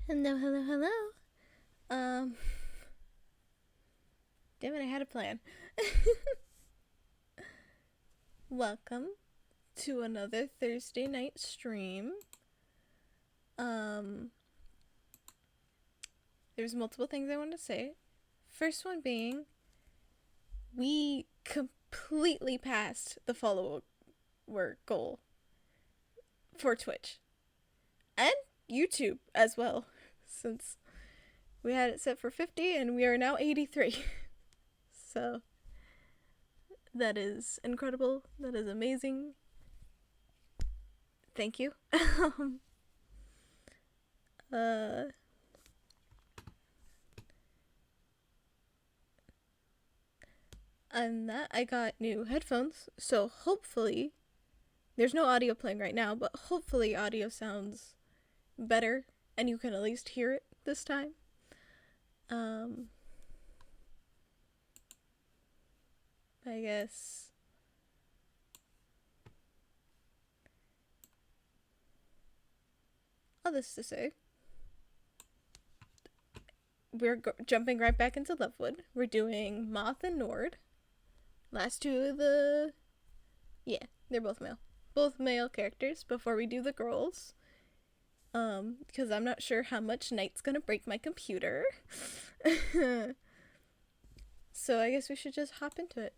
Hello, hello, hello. Um, Damn it, I had a plan. Welcome to another Thursday night stream. Um, there's multiple things I want to say. First one being, we completely passed the follower goal for Twitch and YouTube as well, since we had it set for 50 and we are now 83. So that is incredible. That is amazing. Thank you. uh and that I got new headphones, so hopefully there's no audio playing right now, but hopefully audio sounds better and you can at least hear it this time. I guess all this to say, we're jumping right back into Lovewood. We're doing Moth and Nord. Last two of the... Yeah, they're both male. Both male characters before we do the girls. Because I'm not sure how much Night's gonna break my computer. So I guess we should just hop into it.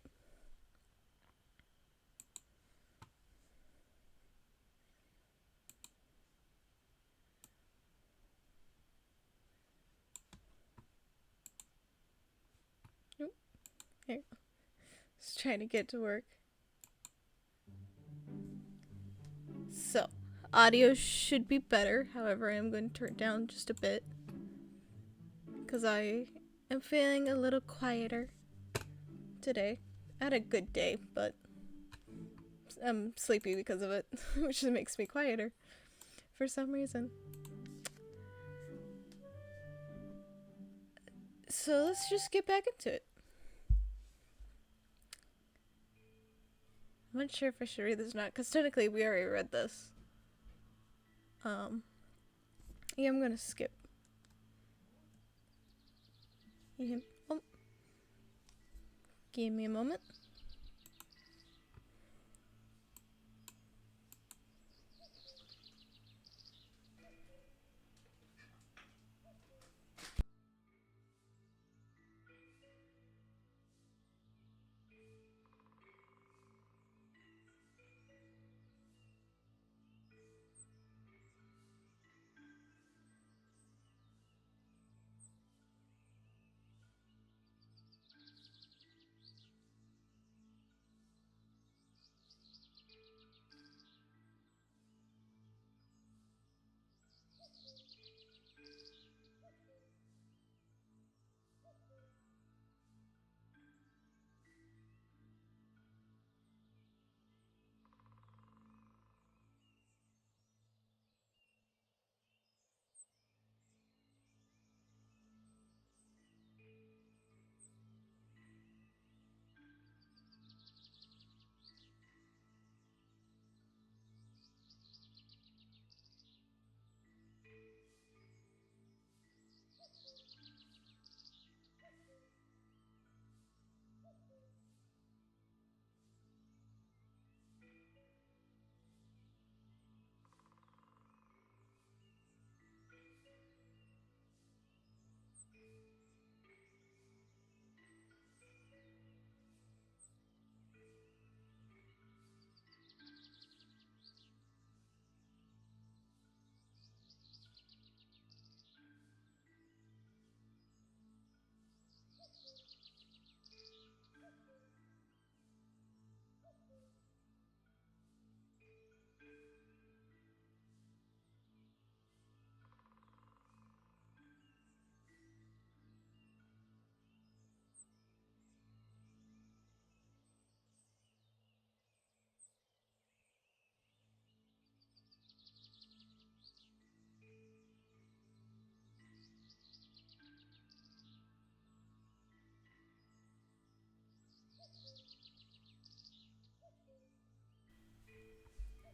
Oop, here. Just trying to get to work. So, audio should be better. However, I'm going to turn it down just a bit because I am feeling a little quieter today. I had a good day, but I'm sleepy because of it, which makes me quieter for some reason. So let's just get back into it. I'm not sure if I should read this or not, because technically we already read this. Yeah, I'm gonna skip. Oh. Give me a moment.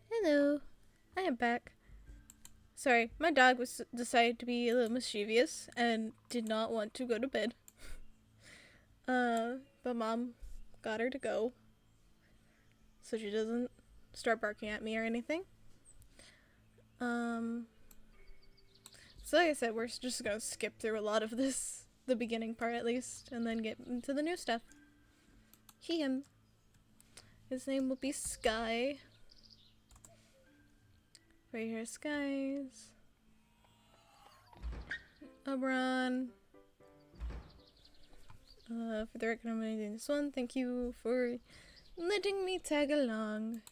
Hello, I am back. Sorry, my dog was decided to be a little mischievous and did not want to go to bed. But Mom got her to go, so she doesn't start barking at me or anything. So like I said, we're just gonna skip through a lot of this, the beginning part at least, and then get into the new stuff. Him. His name will be Sky. Right here, Skies. Oberon. For the recommending this one, thank you for letting me tag along.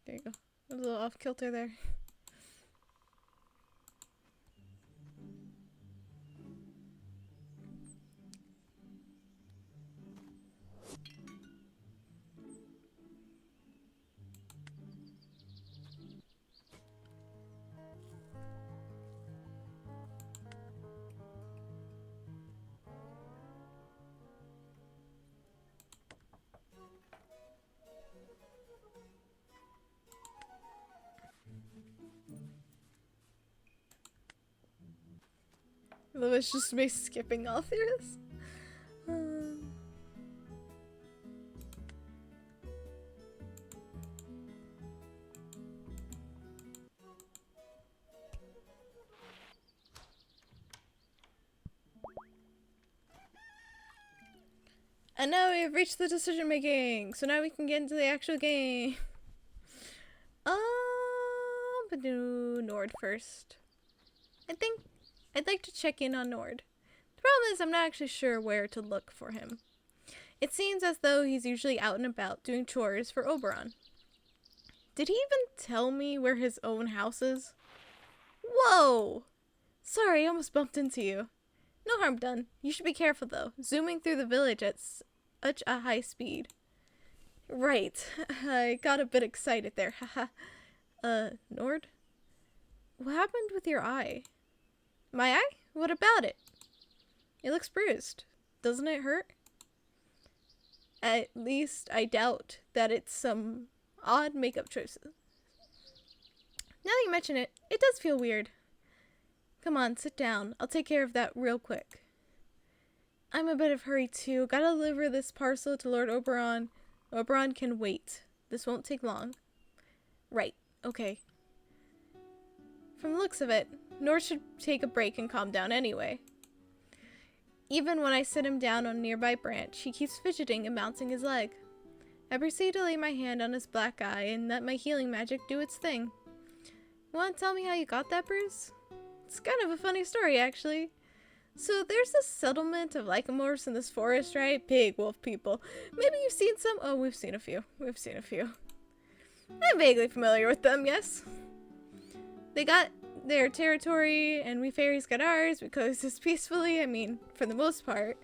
There you go. A little off kilter there. It's just me skipping all through this. And now we have reached the decision making, so now we can get into the actual game. But do Nord first. I think I'd like to check in on Nord. The problem is I'm not actually sure where to look for him. It seems as though he's usually out and about doing chores for Oberon. Did he even tell me where his own house is? Whoa! Sorry, I almost bumped into you. No harm done. You should be careful though, zooming through the village at such a high speed. Right. I got a bit excited there, haha. Nord? What happened with your eye? My eye? What about it? It looks bruised. Doesn't it hurt? At least I doubt that it's some odd makeup choices. Now that you mention it, it does feel weird. Come on, sit down. I'll take care of that real quick. I'm a bit of a hurry too. Gotta deliver this parcel to Lord Oberon. Oberon can wait. This won't take long. Right. Okay. From the looks of it, Nord should take a break and calm down anyway. Even when I sit him down on a nearby branch, he keeps fidgeting and bouncing his leg. I proceed to lay my hand on his black eye and let my healing magic do its thing. Want to tell me how you got that bruise? It's kind of a funny story, actually. So there's this settlement of lycomorphs in this forest, right? Big wolf people. Maybe you've seen some? Oh, we've seen a few. I'm vaguely familiar with them, yes. They got their territory, and we fairies got ours. We coexist peacefully, I mean, for the most part.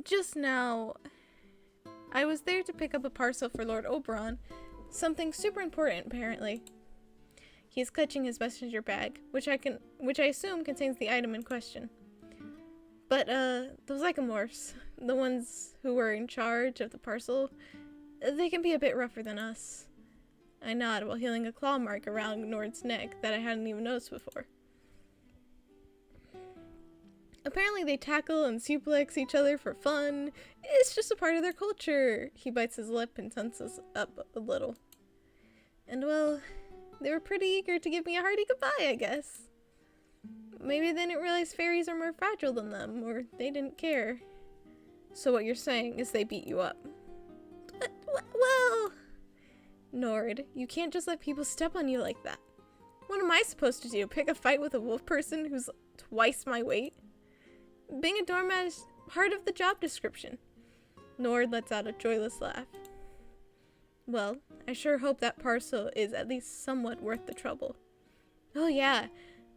Just now, I was there to pick up a parcel for Lord Oberon. Something super important, apparently. He's clutching his messenger bag, which I assume contains the item in question. But, those lycomorphs, the ones who were in charge of the parcel, they can be a bit rougher than us. I nod while healing a claw mark around Nord's neck that I hadn't even noticed before. Apparently they tackle and suplex each other for fun. It's just a part of their culture. He bites his lip and tenses up a little. And well, they were pretty eager to give me a hearty goodbye, I guess. Maybe they didn't realize fairies are more fragile than them, or they didn't care. So what you're saying is they beat you up. Well... Nord, you can't just let people step on you like that. What am I supposed to do? Pick a fight with a wolf person who's twice my weight? Being a doormat is part of the job description. Nord lets out a joyless laugh. Well, I sure hope that parcel is at least somewhat worth the trouble. Oh yeah,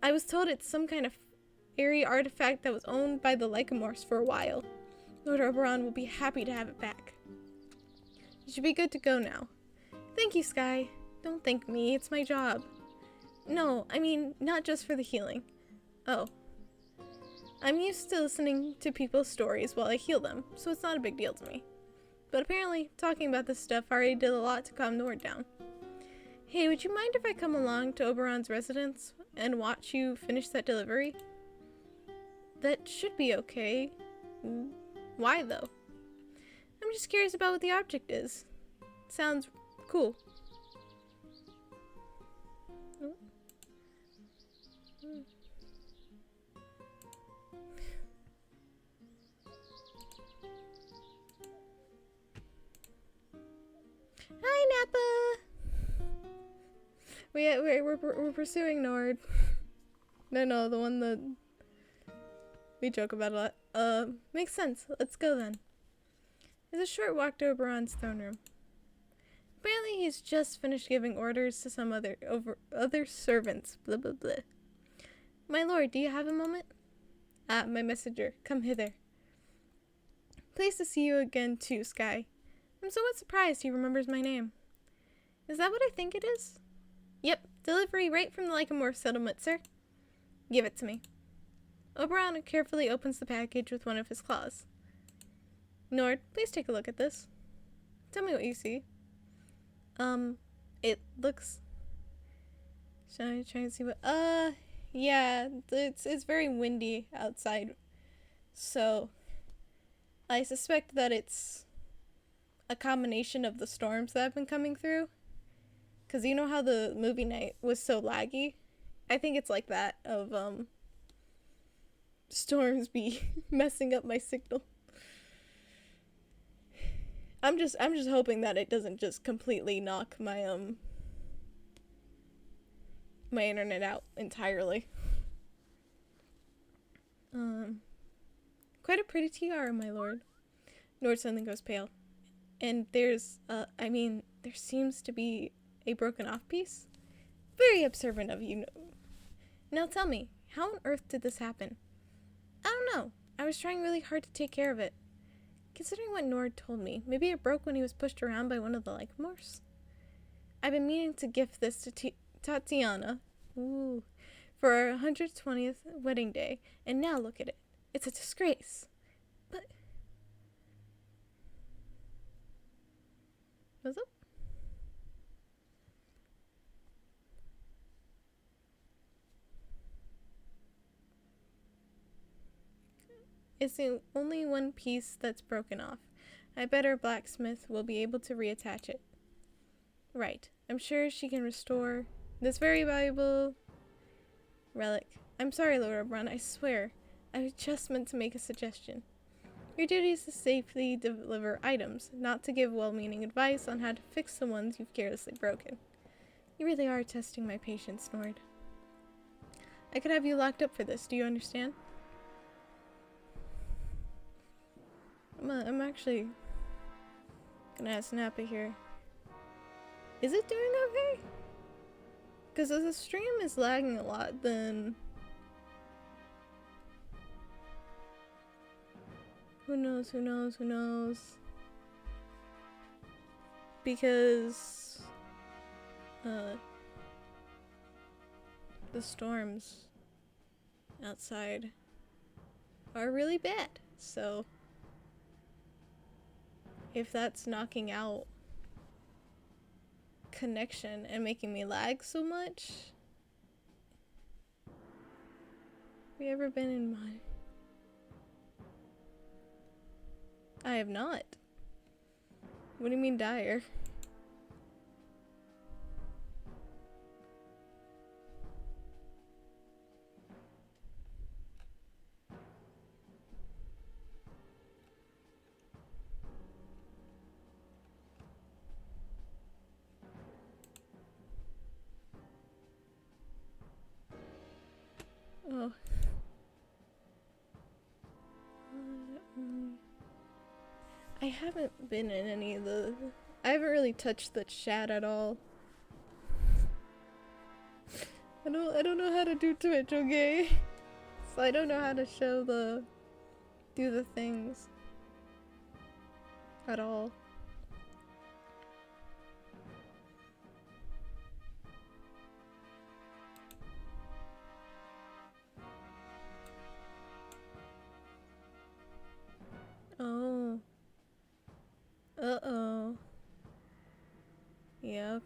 I was told it's some kind of airy artifact that was owned by the lycomorphs for a while. Lord Oberon will be happy to have it back. You should be good to go now. Thank you, Sky. Don't thank me, it's my job. No, I mean, not just for the healing. Oh. I'm used to listening to people's stories while I heal them, so it's not a big deal to me. But apparently, talking about this stuff already did a lot to calm Nord down. Hey, would you mind if I come along to Oberon's residence and watch you finish that delivery? That should be okay. Why, though? I'm just curious about what the object is. Sounds cool. Hi, Nappa! We're pursuing Nord. No, the one that we joke about a lot. Makes sense. Let's go then. There's a short walk to Oberon's throne room. Apparently he's just finished giving orders to some other servants. Blah blah blah. My lord, do you have a moment? Ah, my messenger. Come hither. Pleased to see you again too, Sky. I'm somewhat surprised he remembers my name. Is that what I think it is? Yep, delivery right from the Lycamorph settlement, sir. Give it to me. Oberon carefully opens the package with one of his claws. Nord, please take a look at this. Tell me what you see. It looks... Should I try and see what... yeah, it's very windy outside. So, I suspect that it's a combination of the storms that have been coming through. Because you know how the movie night was so laggy? I think it's like that, of, storms be messing up my signal. I'm just hoping that it doesn't just completely knock my, my internet out entirely. Quite a pretty tiara, my lord. Nord suddenly goes pale. And there's, there seems to be a broken off piece. Very observant of you. Now tell me, how on earth did this happen? I don't know. I was trying really hard to take care of it. Considering what Nord told me, maybe it broke when he was pushed around by one of the Lycamorphs. I've been meaning to gift this to Tatiana for our 120th wedding day, and now look at it. It's a disgrace. But... What's up? It's the only one piece that's broken off. I bet our blacksmith will be able to reattach it. Right. I'm sure she can restore this very valuable relic. I'm sorry, Lord Oberon, I swear. I just meant to make a suggestion. Your duty is to safely deliver items, not to give well-meaning advice on how to fix the ones you've carelessly broken. You really are testing my patience, Nord. I could have you locked up for this, do you understand? I'm actually gonna ask Nappa here. Is it doing okay? Because if the stream is lagging a lot, then... Who knows? Because... the storms outside are really bad, so... If that's knocking out connection and making me lag so much. Have you ever been in my... I have not. What do you mean dire? Oh. I haven't been in any of the... I haven't really touched the chat at all. I don't know how to do Twitch, okay? So I don't know how to show the... do the things. At all.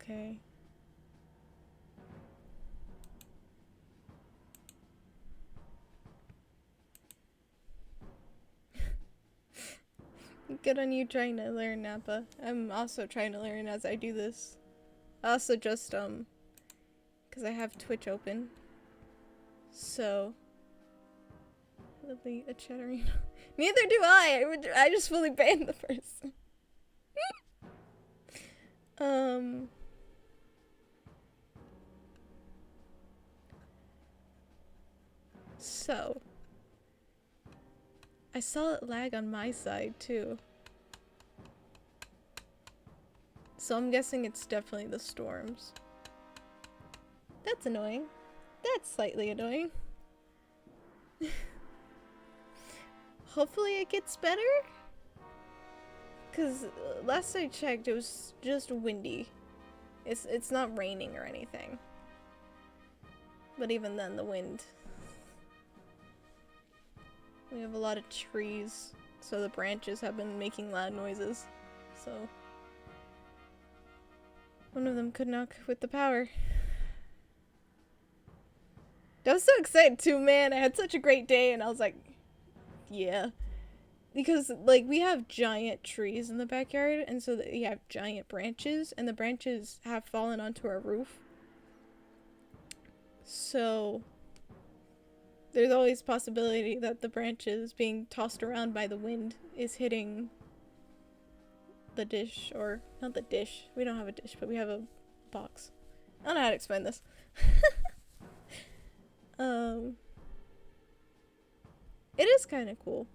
Okay. Good on you trying to learn, Nappa. I'm also trying to learn as I do this. I also just, because I have Twitch open. So. Lovely, a chattering. Neither do I! I just fully banned the person. So. I saw it lag on my side, too. So I'm guessing it's definitely the storms. That's annoying. That's slightly annoying. Hopefully it gets better? Because last I checked, it was just windy. It's not raining or anything. But even then, the wind. We have a lot of trees, so the branches have been making loud noises. So one of them could knock with the power. I was so excited too, man. I had such a great day, and I was like, yeah. Because, like, we have giant trees in the backyard, and so we have giant branches, and the branches have fallen onto our roof. So there's always possibility that the branches being tossed around by the wind is hitting the dish, or not the dish. We don't have a dish, but we have a box. I don't know how to explain this. It is kind of cool.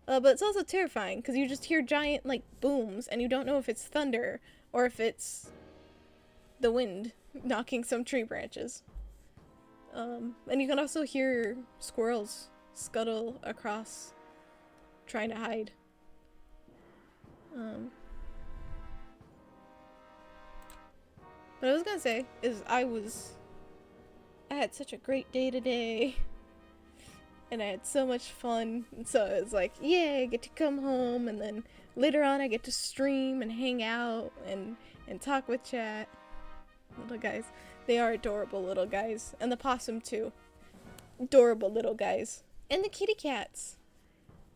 But it's also terrifying because you just hear giant, like, booms and you don't know if it's thunder or if it's the wind knocking some tree branches. And you can also hear squirrels scuttle across trying to hide. What I was gonna say is I had such a great day today. And I had so much fun. And so it was like, yay, I get to come home, and then later on I get to stream and hang out and talk with chat. Little guys. They are adorable little guys. And the possum too. Adorable little guys. And the kitty cats.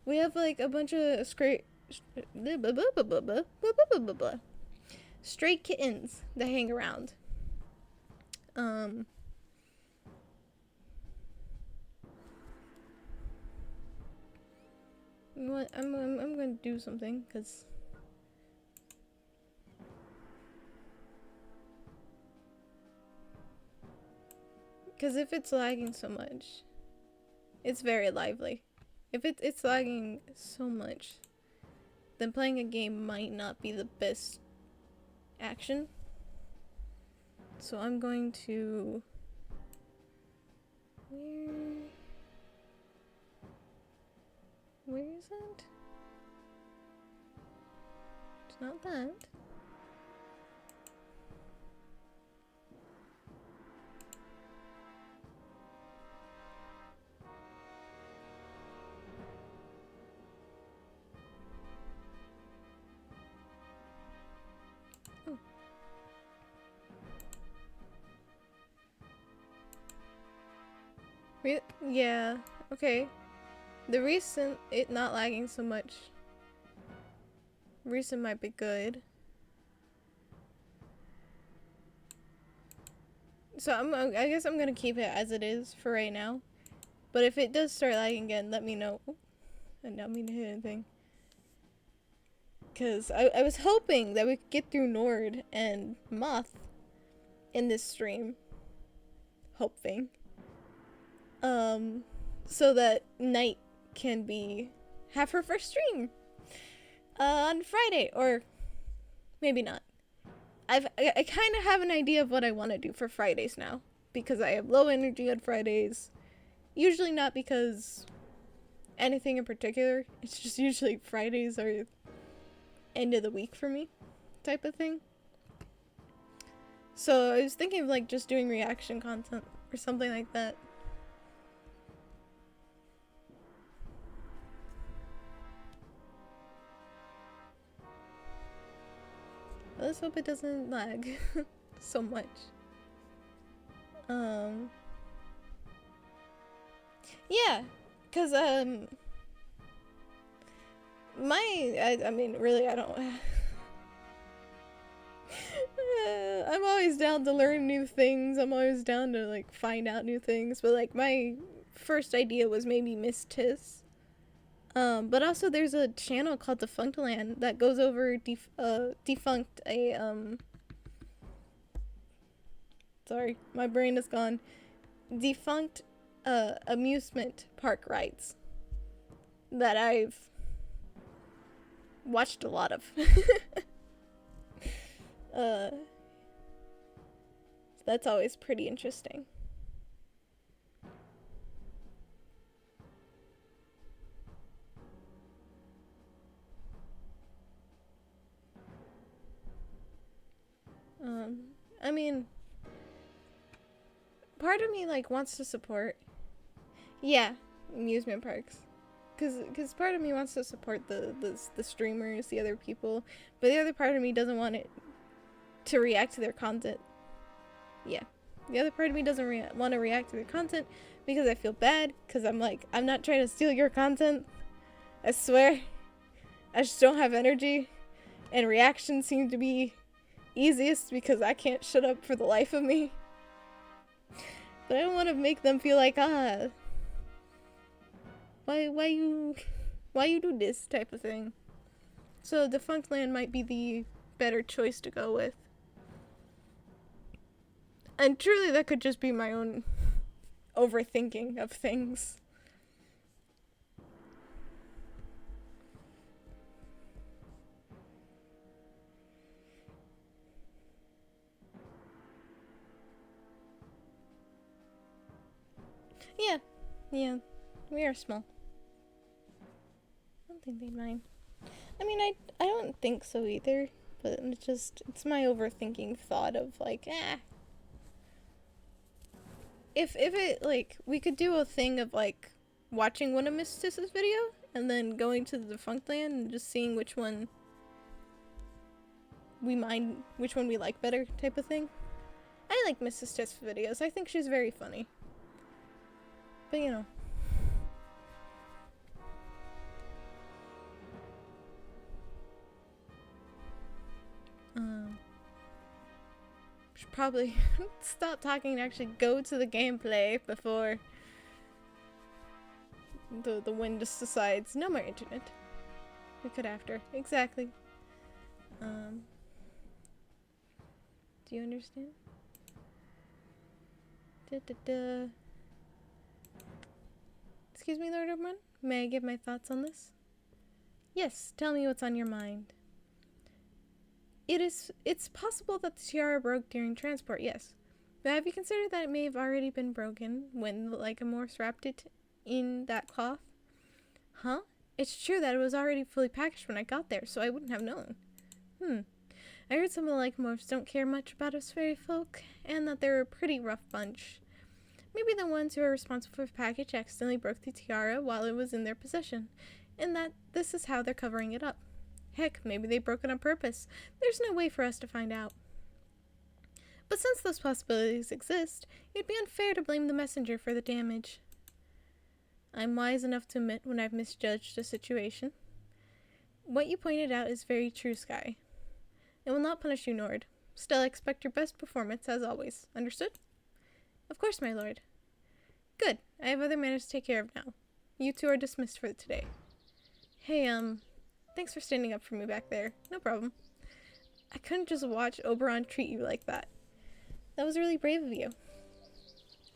We have like a bunch of stray kittens that hang around. What I'm gonna do something because if it's lagging so much, it's very lively. If it's lagging so much, then playing a game might not be the best action. So I'm going to where is it? It's not that. Oh. Yeah, okay. The reason it not lagging so much, reason might be good. So I guess I'm gonna keep it as it is for right now. But if it does start lagging again, let me know. I don't mean to hit anything. Because I was hoping that we could get through Nord and Moth in this stream. Hoping. So that Night can have her first stream on Friday, or maybe not. I kind of have an idea of what I want to do for Fridays now, because I have low energy on Fridays. Usually not because anything in particular. It's just usually Fridays are end of the week for me type of thing. So I was thinking of like just doing reaction content or something like that. let's hope it doesn't lag so much. Yeah, cause I mean, really, I don't. I'm always down to learn new things. I'm always down to like find out new things. But like my first idea was maybe Miss Tiss. But also there's a channel called Defunct Land that goes over defunct sorry, my brain is gone. Defunct amusement park rides that I've watched a lot of. That's always pretty interesting. I mean, part of me like wants to support, yeah, amusement parks, cause part of me wants to support the streamers, the other people, but the other part of me doesn't want it to react to their content. Yeah, the other part of me doesn't want to react to their content because I feel bad, cause I'm like, I'm not trying to steal your content. I swear, I just don't have energy, and reactions seem to be easiest because I can't shut up for the life of me. But I don't want to make them feel like, why you do this type of thing. So Defunct Land might be the better choice to go with. And truly that could just be my own overthinking of things. Yeah, we are small. I don't think they'd mind. I mean, I don't think so either, but it's my overthinking thought of like, If it, like, we could do a thing of like, watching one of Miss Tiss's video, and then going to the Defunct Land and just seeing which one we like better type of thing. I like Mrs. Tiss videos, I think she's very funny. But you know. Should probably stop talking and actually go to the gameplay before the wind just decides no more internet. We could after. Exactly. Do you understand? Excuse me, Lord Oberman? May I give my thoughts on this? Yes, tell me what's on your mind. It's possible that the tiara broke during transport, yes. But have you considered that it may have already been broken when the Lycomorphs wrapped it in that cloth? Huh? It's true that it was already fully packaged when I got there, so I wouldn't have known. I heard some of the Lycomorphs don't care much about us fairy folk, and that they're a pretty rough bunch. Maybe the ones who are responsible for the package accidentally broke the tiara while it was in their possession, and that this is how they're covering it up. Heck, maybe they broke it on purpose. There's no way for us to find out. But since those possibilities exist, it'd be unfair to blame the messenger for the damage. I'm wise enough to admit when I've misjudged a situation. What you pointed out is very true, Sky. It will not punish you, Nord. Still, I expect your best performance, as always. Understood? Of course, my lord. Good. I have other matters to take care of now. You two are dismissed for today. Hey, thanks for standing up for me back there. No problem. I couldn't just watch Oberon treat you like that. That was really brave of you.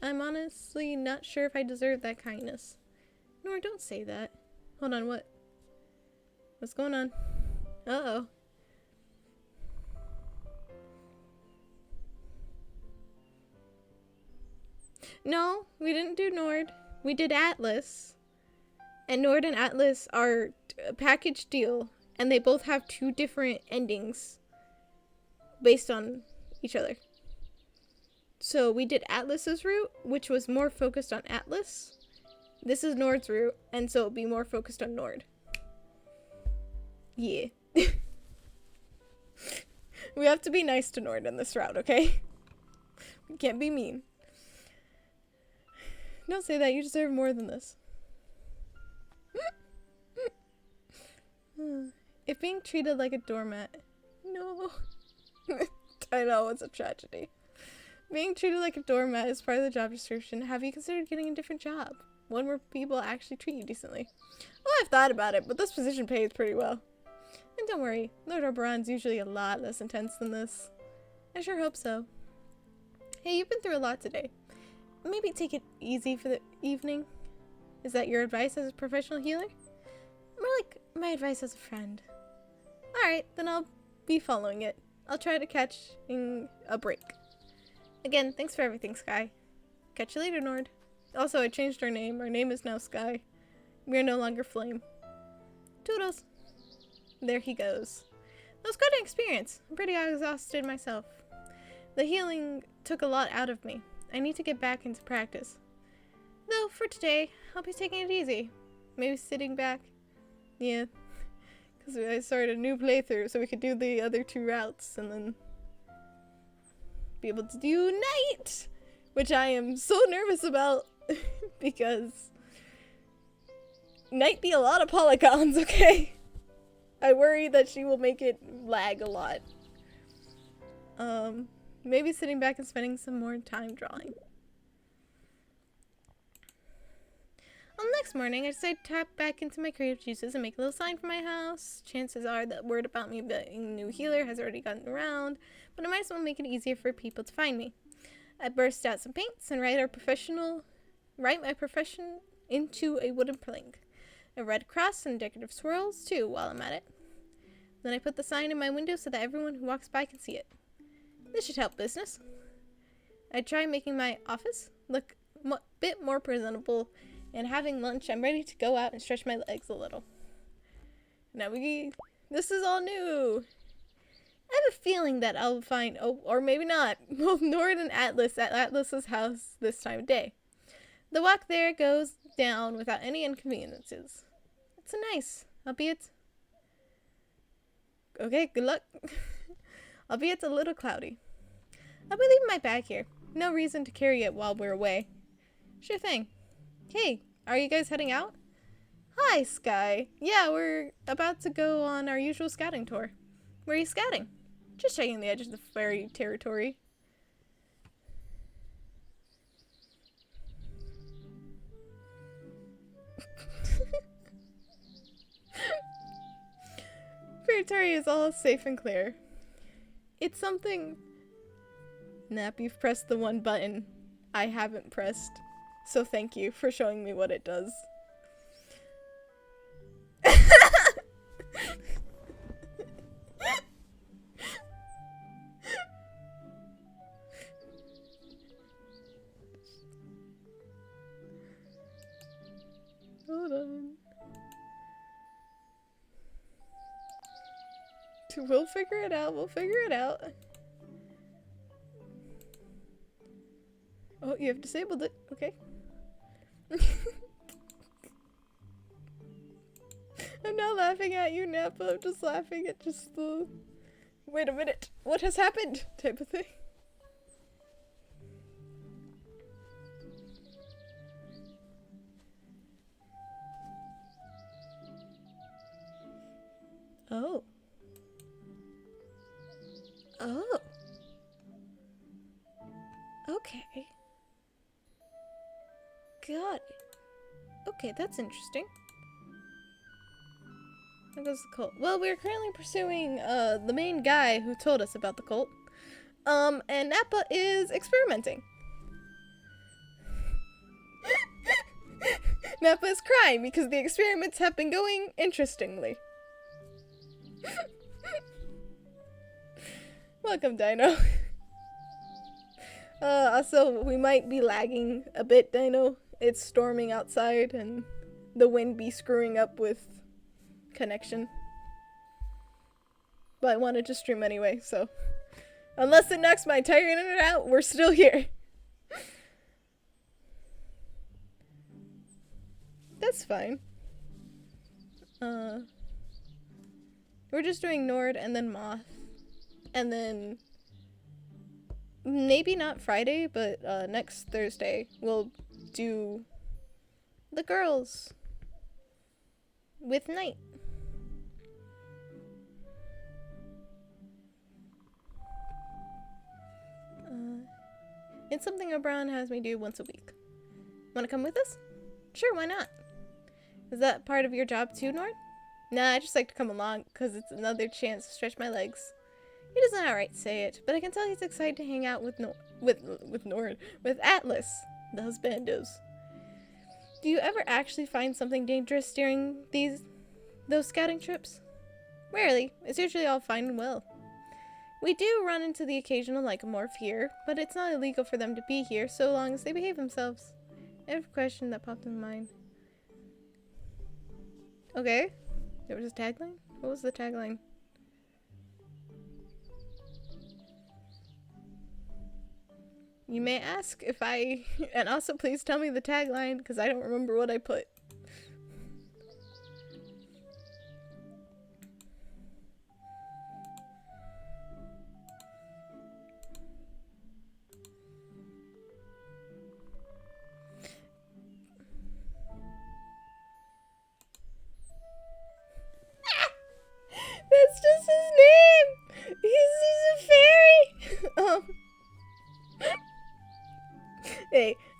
I'm honestly not sure if I deserve that kindness. Nor don't say that. Hold on, what? What's going on? Uh-oh. No, we didn't do Nord. We did Atlas. And Nord and Atlas are a package deal, and they both have two different endings based on each other. So we did Atlas's route, which was more focused on Atlas. This is Nord's route, and so it'll be more focused on Nord. Yeah. We have to be nice to Nord in this route, okay? We can't be mean. Don't say that, you deserve more than this. If being treated like a doormat... No. I know, it's a tragedy. Being treated like a doormat is part of the job description. Have you considered getting a different job? One where people actually treat you decently? Well, I've thought about it, but this position pays pretty well. And don't worry, Lord Oberon's usually a lot less intense than this. I sure hope so. Hey, you've been through a lot today. Maybe take it easy for the evening? Is that your advice as a professional healer? More like my advice as a friend. Alright, then I'll be following it. I'll try to catch a break. Again, thanks for everything, Sky. Catch you later, Nord. Also, I changed our name. Our name is now Sky. We are no longer Flame. Toodles. There he goes. That was quite an experience. I'm pretty exhausted myself. The healing took a lot out of me. I need to get back into practice. Though, for today, I'll be taking it easy. Maybe sitting back. Yeah. Because I started a new playthrough so we could do the other 2 routes and then be able to do night, which I am so nervous about because night be a lot of polygons, okay? I worry that she will make it lag a lot. Maybe sitting back and spending some more time drawing. On the next morning, I decided to tap back into my creative juices and make a little sign for my house. Chances are that word about me being a new healer has already gotten around, but I might as well make it easier for people to find me. I burst out some paints and write my profession into a wooden plank. A red cross and decorative swirls, too, while I'm at it. Then I put the sign in my window so that everyone who walks by can see it. This should help business. I try making my office look a bit more presentable, and having lunch, I'm ready to go out and stretch my legs a little. Now this is all new. I have a feeling that I'll find, or maybe not, both Nord and Atlas at Atlas's house this time of day. The walk there goes down without any inconveniences. It's nice, albeit... Okay, good luck. Albeit a little cloudy. I'll be leaving my bag here. No reason to carry it while we're away. Sure thing. Hey, are you guys heading out? Hi, Sky. Yeah, we're about to go on our usual scouting tour. Where are you scouting? Just checking the edge of the fairy territory. Fairy territory is all safe and clear. It's something... Nap, you've pressed the one button I haven't pressed. So thank you for showing me what it does. Hold on. We'll figure it out. We'll figure it out. Oh, you have disabled it. Okay. I'm not laughing at you, Nappa. I'm just laughing at just the... Wait a minute. What has happened? Type of thing. Oh. Oh. Okay. Got it. Okay, that's interesting. How goes the cult? Well, we're currently pursuing the main guy who told us about the cult. And Nappa is experimenting. Nappa is crying because the experiments have been going interestingly. Welcome, Dino. Also, we might be lagging a bit, Dino. It's storming outside and the wind be screwing up with connection. But I wanted to stream anyway, so unless it knocks my entire internet out, we're still here. That's fine. We're just doing Nord and then Moth. And then maybe not Friday, but next Thursday we'll do the girls with Night. It's something O'Brien has me do once a week. Wanna come with us? Sure, why not? Is that part of your job too, Nord? Nah, I just like to come along because it's another chance to stretch my legs. He doesn't outright say it, but I can tell he's excited to hang out with with Atlas, the husbandos. Do you ever actually find something dangerous during those scouting trips? Rarely. It's usually all fine and well. We do run into the occasional lycomorph here, but it's not illegal for them to be here so long as they behave themselves. I have a question that popped in mind. Okay. There was a tagline? What was the tagline? You may ask if and also please tell me the tagline, because I don't remember what I put. That's just his name! He's a fairy!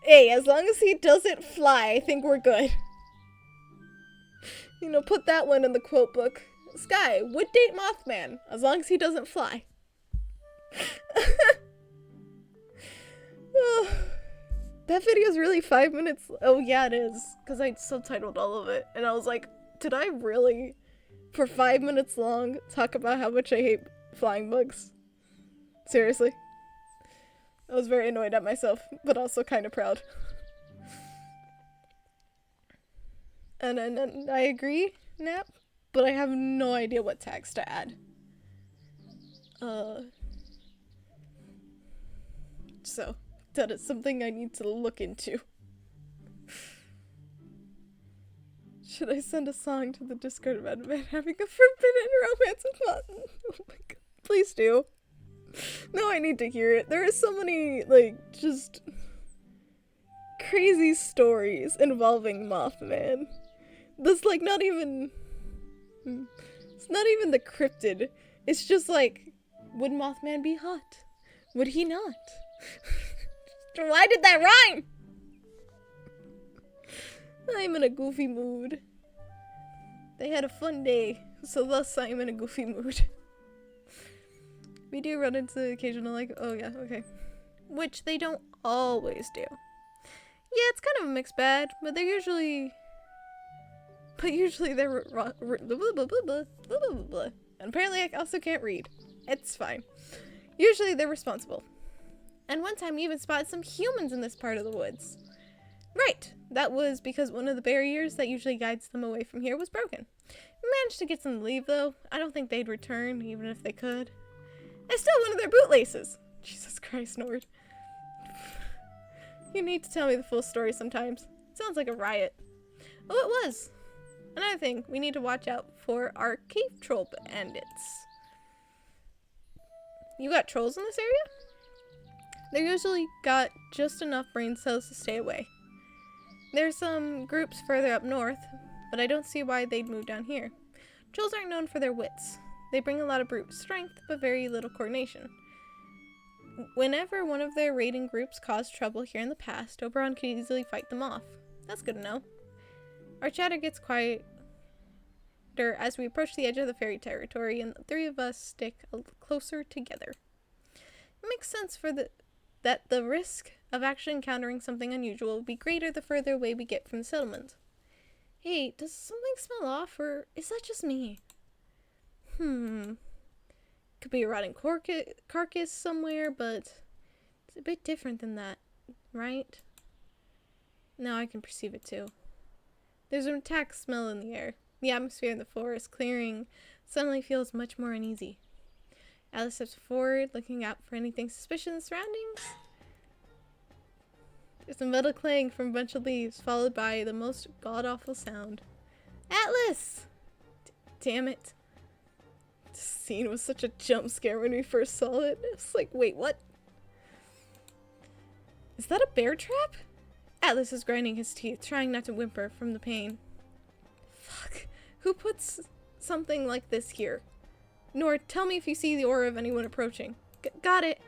Hey, as long as he doesn't fly, I think we're good. You know, put that one in the quote book. Sky would date Mothman, as long as he doesn't fly. Oh, that video is really 5 minutes. Oh yeah, it is. Because I subtitled all of it. And I was like, did I really, for 5 minutes long, talk about how much I hate flying bugs? Seriously? I was very annoyed at myself, but also kind of proud. And I agree, Nap, but I have no idea what tags to add. So, that is something I need to look into. Should I send a song to the Discord about having a forbidden romance with Moth? Oh my god, please do. No, I need to hear it. There are so many, like, just crazy stories involving Mothman. That's, like, not even... It's not even the cryptid. It's just, like, would Mothman be hot? Would he not? Why did that rhyme? I'm in a goofy mood. They had a fun day, so thus I'm in a goofy mood. We do run into occasional, like, oh yeah, okay. Which they don't always do. Yeah, it's kind of a mixed bag, but they're usually... they're... And apparently I also can't read. It's fine. Usually they're responsible. And one time we even spotted some humans in this part of the woods. Right, that was because one of the barriers that usually guides them away from here was broken. We managed to get them to leave, though. I don't think they'd return, even if they could. I stole one of their bootlaces! Jesus Christ, Nord. You need to tell me the full story sometimes. It sounds like a riot. Oh, it was! Another thing, we need to watch out for our cave troll bandits. You got trolls in this area? They're usually got just enough brain cells to stay away. There's some groups further up north, but I don't see why they'd move down here. Trolls aren't known for their wits. They bring a lot of brute strength, but very little coordination. Whenever one of their raiding groups caused trouble here in the past, Oberon could easily fight them off. That's good to know. Our chatter gets quieter as we approach the edge of the fairy territory, and the three of us stick a little closer together. It makes sense that the risk of actually encountering something unusual will be greater the further away we get from the settlement. Hey, does something smell off, or is that just me? Could be a rotting carcass somewhere, but it's a bit different than that, right? Now I can perceive it too. There's an attack smell in the air. The atmosphere in the forest clearing suddenly feels much more uneasy. Alice steps forward, looking out for anything suspicious in the surroundings. There's a metal clang from a bunch of leaves, followed by the most god-awful sound. Atlas! Damn it. This scene was such a jump scare when we first saw it. It's like, wait, what? Is that a bear trap? Atlas is grinding his teeth, trying not to whimper from the pain. Fuck. Who puts something like this here? Nord, tell me if you see the aura of anyone approaching. Got it.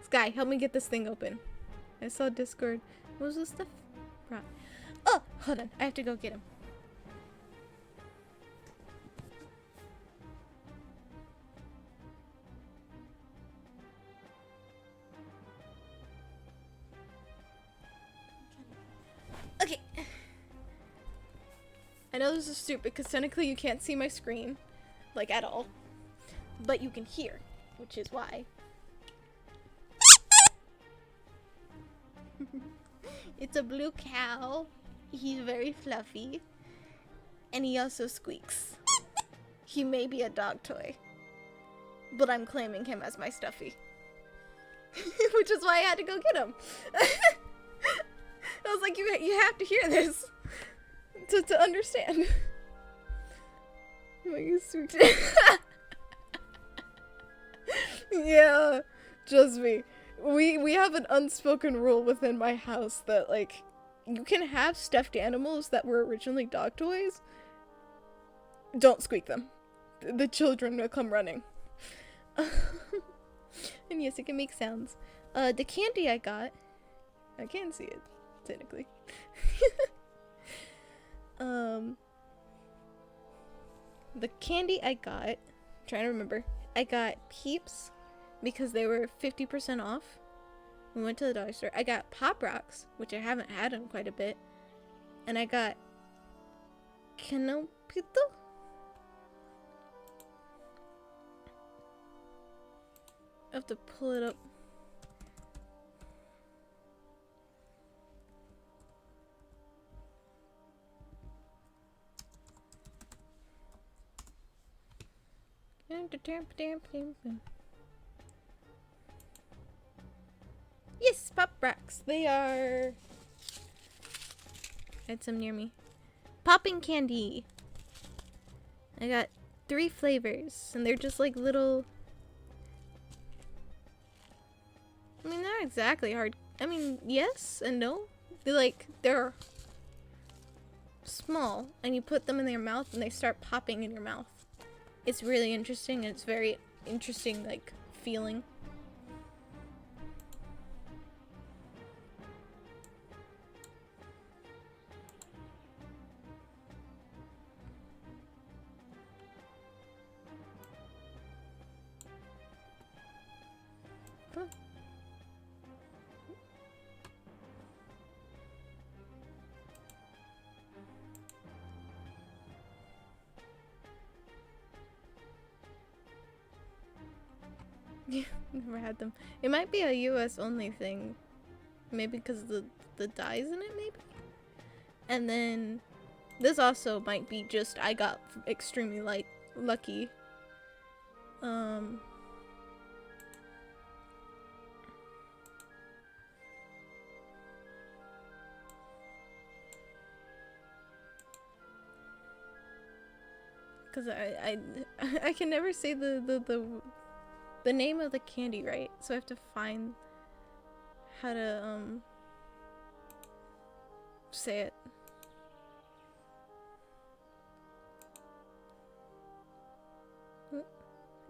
Sky, help me get this thing open. I saw Discord. What was this stuff? Right. Oh, hold on. I have to go get him. Okay. I know this is stupid because technically you can't see my screen, like at all, but you can hear, which is why. It's a blue cow. He's very fluffy. And he also squeaks. He may be a dog toy, but I'm claiming him as my stuffy. Which is why I had to go get him. I was like, you have to hear this to understand. Yeah, just me. We have an unspoken rule within my house that, like, you can have stuffed animals that were originally dog toys. Don't squeak them. The children will come running. And yes, it can make sounds. The candy I got, I can't see it, technically. The candy I got, I'm trying to remember, I got Peeps because they were 50% off. We went to the dollar store. I got Pop Rocks, which I haven't had in quite a bit. And I got Canopito? I have to pull it up. Yes, Pop Rocks. They are... I had some near me. Popping candy. I got 3 flavors, and they're just like little... I mean, not exactly hard. I mean, yes and no. They're small, and you put them in your mouth, and they start popping in your mouth. It's really interesting, and it's very interesting, like, feeling. Huh. Yeah, never had them. It might be a US only thing. Maybe because the dyes in it, maybe? And then this also might be just I got extremely lucky. Because I can never say the name of the candy right, so I have to find how to say it. I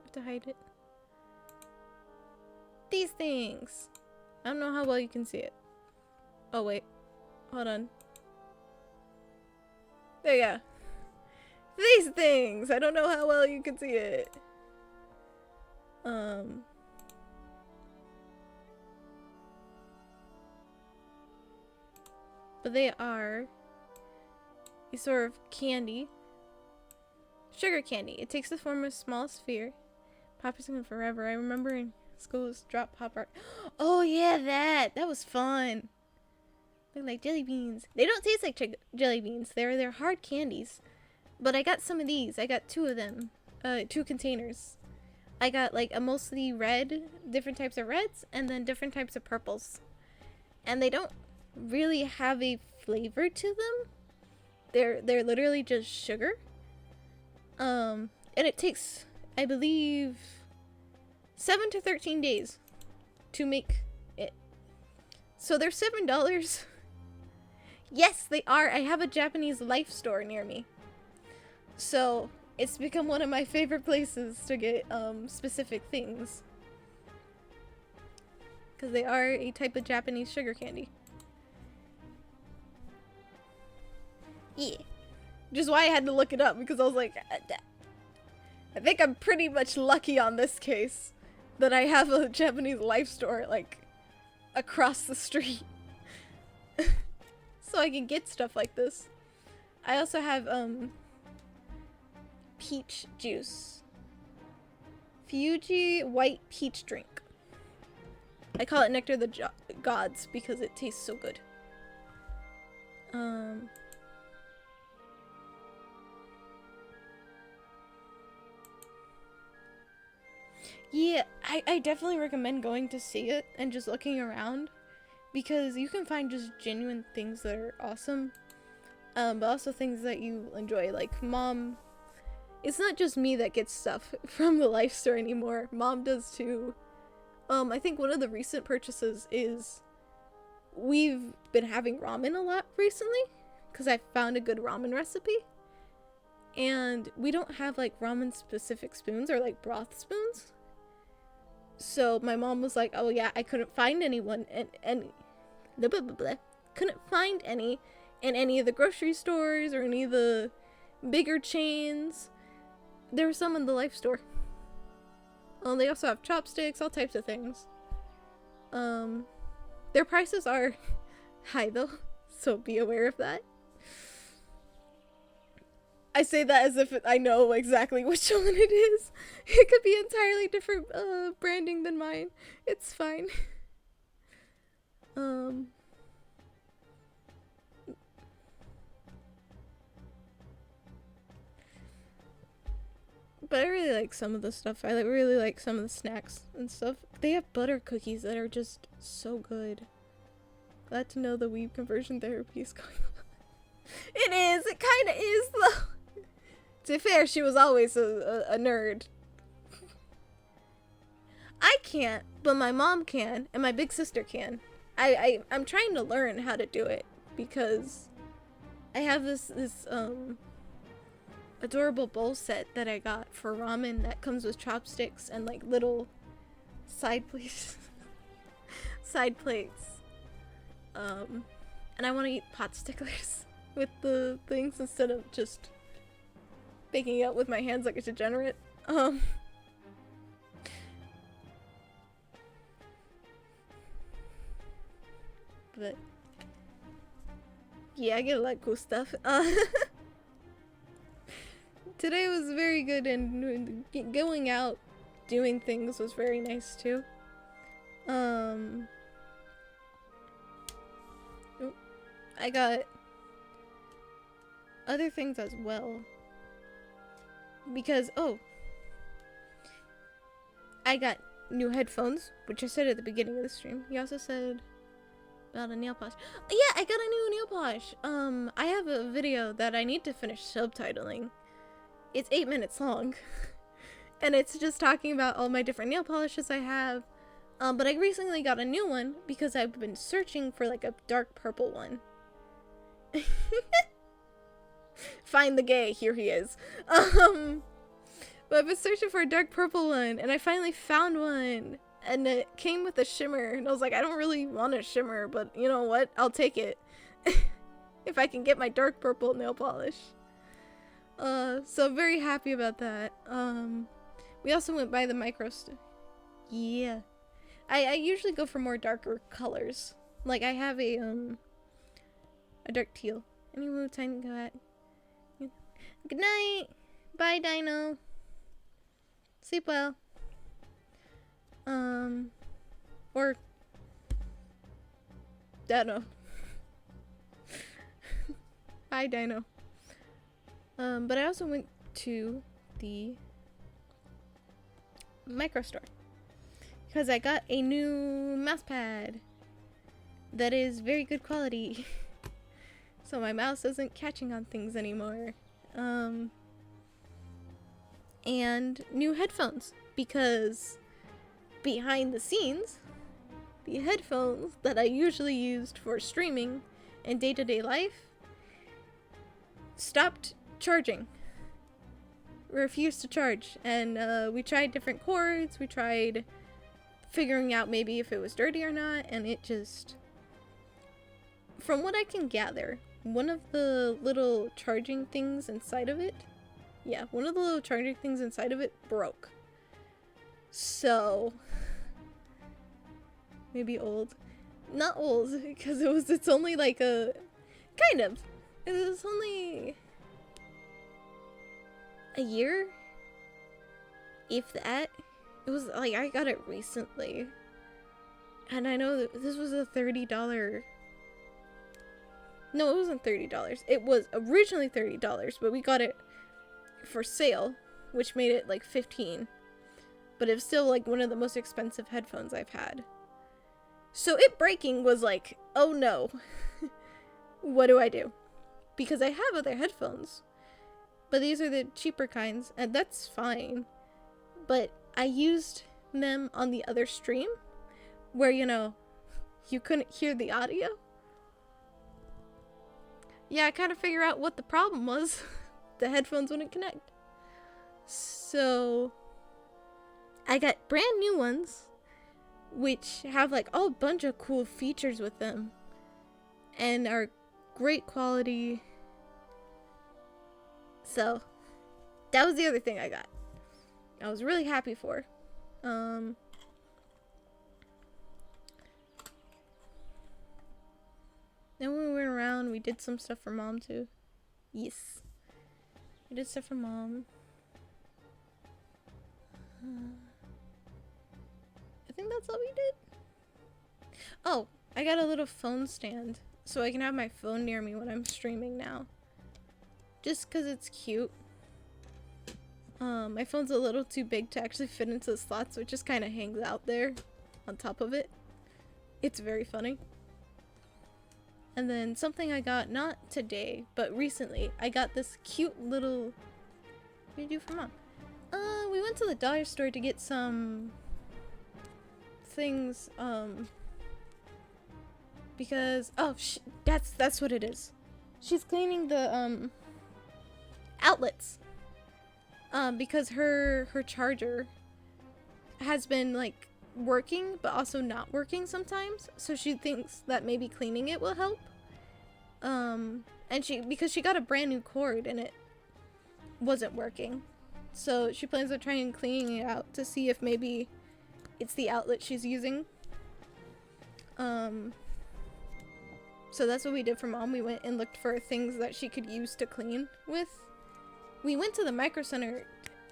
have to hide it. These things. I don't know how well you can see it. Oh wait, hold on. There you go. These things. I don't know how well you can see it. But they are a sort of candy. Sugar candy. It takes the form of a small sphere. Poppers in forever. I remember in school was drop pop art. Oh yeah, that was fun. Look like jelly beans. They don't taste like jelly beans. They're hard candies. But I got some of these. I got 2 of them. 2 containers. I got like a mostly red, different types of reds, and then different types of purples. And they don't really have a flavor to them. They're literally just sugar. And it takes I believe, 7 to 13 days to make it. So they're $7. Yes, they are. I have a Japanese life store near me. So it's become one of my favorite places to get specific things. Because they are a type of Japanese sugar candy. Yeah. Which is why I had to look it up, because I was like, I think I'm pretty much lucky on this case that I have a Japanese life store, like, across the street. So I can get stuff like this. I also have, peach juice. Fuji white peach drink. I call it Nectar of the Gods because it tastes so good. Yeah, I definitely recommend going to see it and just looking around, because you can find just genuine things that are awesome, but also things that you enjoy. Like, Mom, it's not just me that gets stuff from the life store anymore. Mom does too. I think one of the recent purchases is we've been having ramen a lot recently because I found a good ramen recipe, and we don't have like ramen specific spoons or like broth spoons. So my mom was like, oh yeah, I couldn't find anyone and blah, blah, blah, blah. Couldn't find any in any of the grocery stores or any of the bigger chains. There were some in the life store. They also have chopsticks, all types of things. Their prices are high though, so be aware of that. I say that as if I know exactly which one it is. It could be entirely different branding than mine. It's fine. But I really like some of the stuff. I really like some of the snacks and stuff. They have butter cookies that are just so good. Glad to know the weeb conversion therapy is going on. It is! It kinda is though! To be fair, she was always a nerd. I can't, but my mom can, and my big sister can. I'm trying to learn how to do it, because I have this adorable bowl set that I got for ramen that comes with chopsticks and like little side plates. Side plates. And I want to eat pot sticklers with the things instead of just baking it up with my hands like a degenerate. But yeah, I get a lot of cool stuff. Today was very good, and going out doing things was very nice too. I got other things as well. Because, I got new headphones, which I said at the beginning of the stream. You also said about a nail polish. Yeah, I got a new nail polish. I have a video that I need to finish subtitling. It's 8 minutes long. And it's just talking about all my different nail polishes I have. But I recently got a new one because I've been searching for like a dark purple one. Find the gay, here he is. But I've been searching for a dark purple one, and I finally found one, and it came with a shimmer, and I was like, I don't really want a shimmer, but you know what, I'll take it. If I can get my dark purple nail polish. So very happy about that. We also went by the micro store. Yeah. I usually go for more darker colors. Like, I have a dark teal. Any move time to go at? Good night! Bye, Dino! Sleep well. Or... Dino. Bye, Dino. But I also went to the micro store. Because I got a new mouse pad that is very good quality. So my mouse isn't catching on things anymore. and new headphones, because behind the scenes, the headphones that I usually used for streaming and day-to-day life stopped charging. Refused to charge. And we tried different cords, we tried figuring out maybe if it was dirty or not, and it just, from what I can gather, one of the little charging things inside of it, one of the little charging things inside of it broke. So maybe old. Not old, because it's only like a, kind of. It was only a year, if that. It was like, I got it recently. And I know that this was a $30. No, it wasn't $30. It was originally $30, but we got it for sale, which made it like $15. But it was still like one of the most expensive headphones I've had. So it breaking was like, oh no. What do I do? Because I have other headphones, but these are the cheaper kinds, and that's fine. But I used them on the other stream where, you know, you couldn't hear the audio. Yeah, I kind of figured out what the problem was. The headphones wouldn't connect. So I got brand new ones, which have like a bunch of cool features with them and are great quality. So that was the other thing I got. I was really happy for. Then when we went around, we did some stuff for Mom too. Yes. We did stuff for Mom. I think that's all we did. Oh, I got a little phone stand so I can have my phone near me when I'm streaming now. Just because it's cute. My phone's a little too big to actually fit into the slot, so it just kind of hangs out there on top of it. It's very funny. And then something I got, not today, but recently, I got this cute little... What did you do for Mom? We went to the dollar store to get some things, because... Oh, that's what it is. She's cleaning the, outlets. Because her charger has been, like, working, but also not working sometimes. So she thinks that maybe cleaning it will help. And because she got a brand new cord and it wasn't working. So she plans on trying cleaning it out to see if maybe it's the outlet she's using. So that's what we did for Mom. We went and looked for things that she could use to clean with. We went to the Micro Center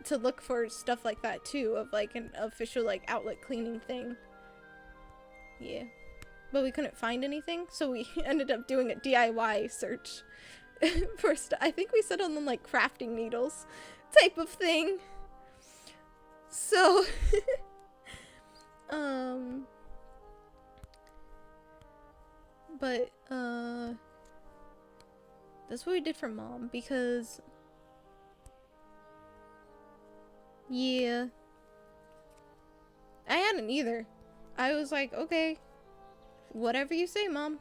to look for stuff like that too, of like an official like outlet cleaning thing. Yeah. But we couldn't find anything, so we ended up doing a DIY search for stuff. I think we settled on like crafting needles type of thing. So but that's what we did for Mom, because yeah, I hadn't either. I was like, okay, whatever you say, Mom.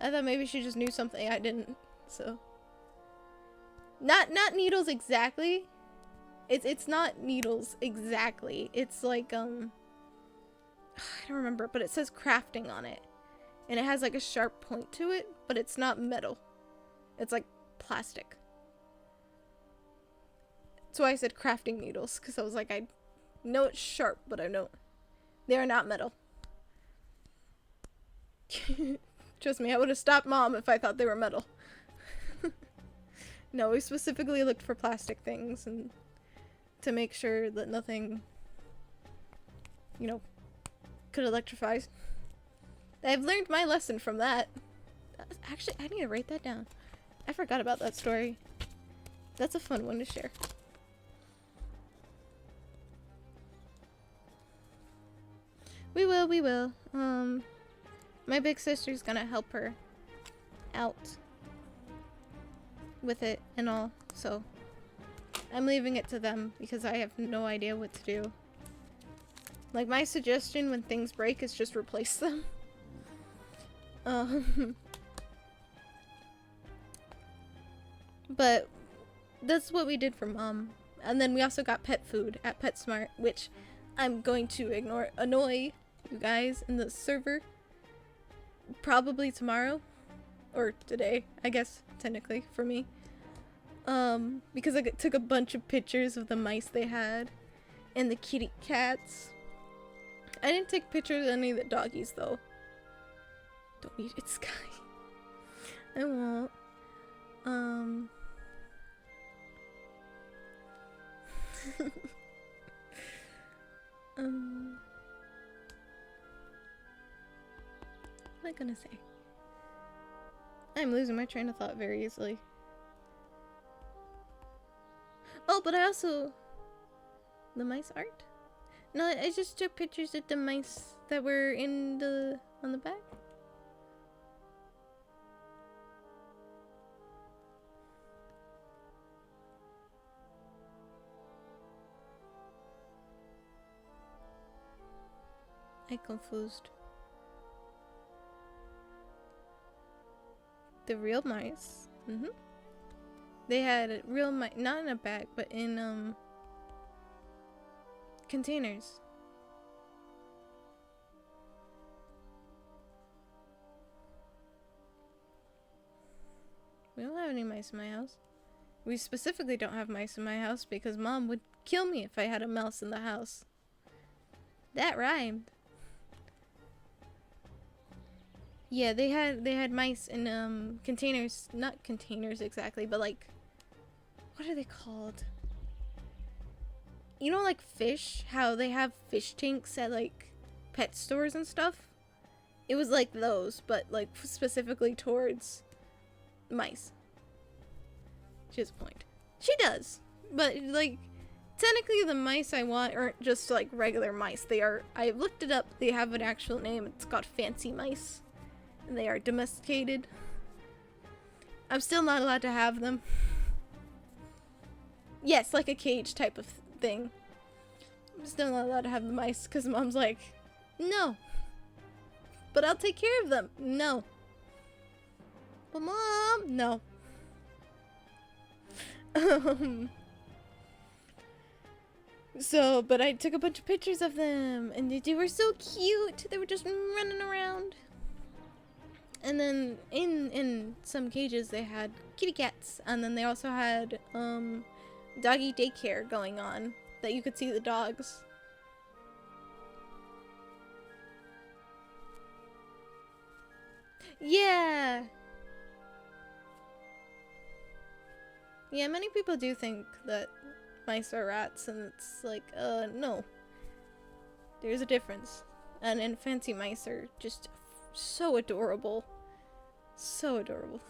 I thought maybe she just knew something I didn't, so. Not needles exactly. It's not needles exactly. It's like, I don't remember, but it says crafting on it. And it has like a sharp point to it, but it's not metal. It's like plastic. That's why I said crafting needles, because I was like, I know it's sharp, but I know they are not metal. Trust me, I would have stopped Mom if I thought they were metal. No, we specifically looked for plastic things and to make sure that nothing, you know, could electrify. I've learned my lesson from that. Actually, I need to write that down. I forgot about that story. That's a fun one to share. We will. My big sister's gonna help her out with it and all, so I'm leaving it to them because I have no idea what to do. Like, my suggestion when things break is just replace them. But that's what we did for Mom. And then we also got pet food at PetSmart, which I'm going to annoy you guys in the server probably tomorrow. Or today, I guess, technically, for me. Because I took a bunch of pictures of the mice they had. And the kitty cats. I didn't take pictures of any of the doggies, though. Don't need it, Sky. I won't. What am I gonna say? I'm losing my train of thought very easily. Oh, but I also... The mice art? No, I just took pictures of the mice that were in the... on the back. I confused. The real mice. They had real mice, not in a bag, but in containers. We don't have any mice in my house. We specifically don't have mice in my house because Mom would kill me if I had a mouse in the house. That rhymed. Yeah, they had mice in containers, not containers exactly, but like, what are they called? You know, like fish, how they have fish tanks at like pet stores and stuff? It was like those, but like specifically towards mice. She has a point. She does, but like technically the mice I want aren't just like regular mice. They are, I looked it up, they have an actual name. It's called fancy mice. And they are domesticated. I'm still not allowed to have them. Yes, like a cage type of thing. I'm still not allowed to have the mice because Mom's like, no. But I'll take care of them. No. But Mom, no. So, but I took a bunch of pictures of them and they were so cute. They were just running around. And then in some cages they had kitty cats, and then they also had doggy daycare going on that you could see the dogs. Yeah. Yeah, many people do think that mice are rats, and it's like, no. There's a difference. And fancy mice are just so adorable. So adorable.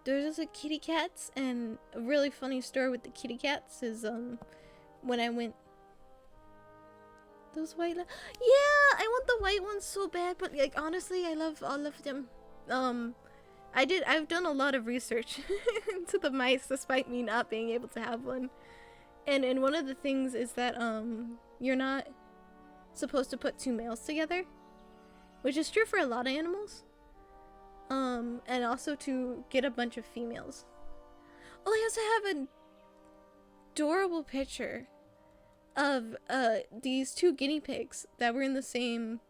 There's also kitty cats, and a really funny story with the kitty cats is when I went those white yeah, I want the white ones so bad, but like honestly I love all of them. I've done a lot of research into the mice despite me not being able to have one. And one of the things is that you're not supposed to put two males together, which is true for a lot of animals. And also to get a bunch of females. Oh, I also have an adorable picture of these two guinea pigs that were in the same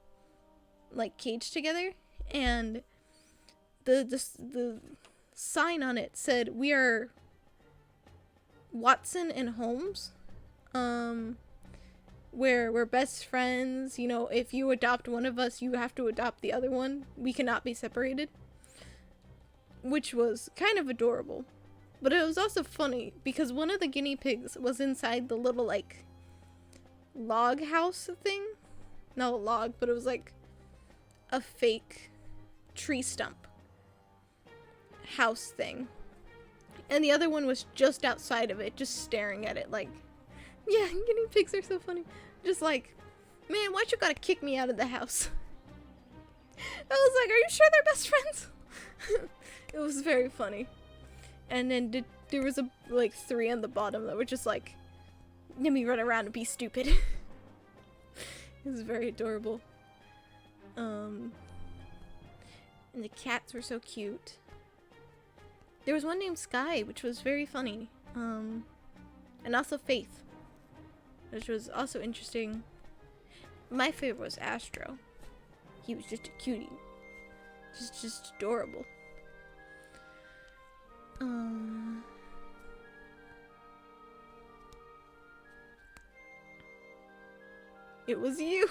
like cage together, and the sign on it said, "We are Watson and Holmes. We're best friends. You know, if you adopt one of us, you have to adopt the other one. We cannot be separated." Which was kind of adorable. But it was also funny because one of the guinea pigs was inside the little like log house thing. Not a log, but it was like a fake tree stump house thing. And the other one was just outside of it, just staring at it like, yeah, guinea pigs are so funny. Just like, man, why'd you gotta kick me out of the house? I was like, are you sure they're best friends? It was very funny. And then did There was like 3 on the bottom that were just like, let me run around and be stupid. It was very adorable. And the cats were so cute. There was one named Sky, which was very funny. And also Faith, which was also interesting. My favorite was Astro. He was just a cutie. Just adorable. It was you.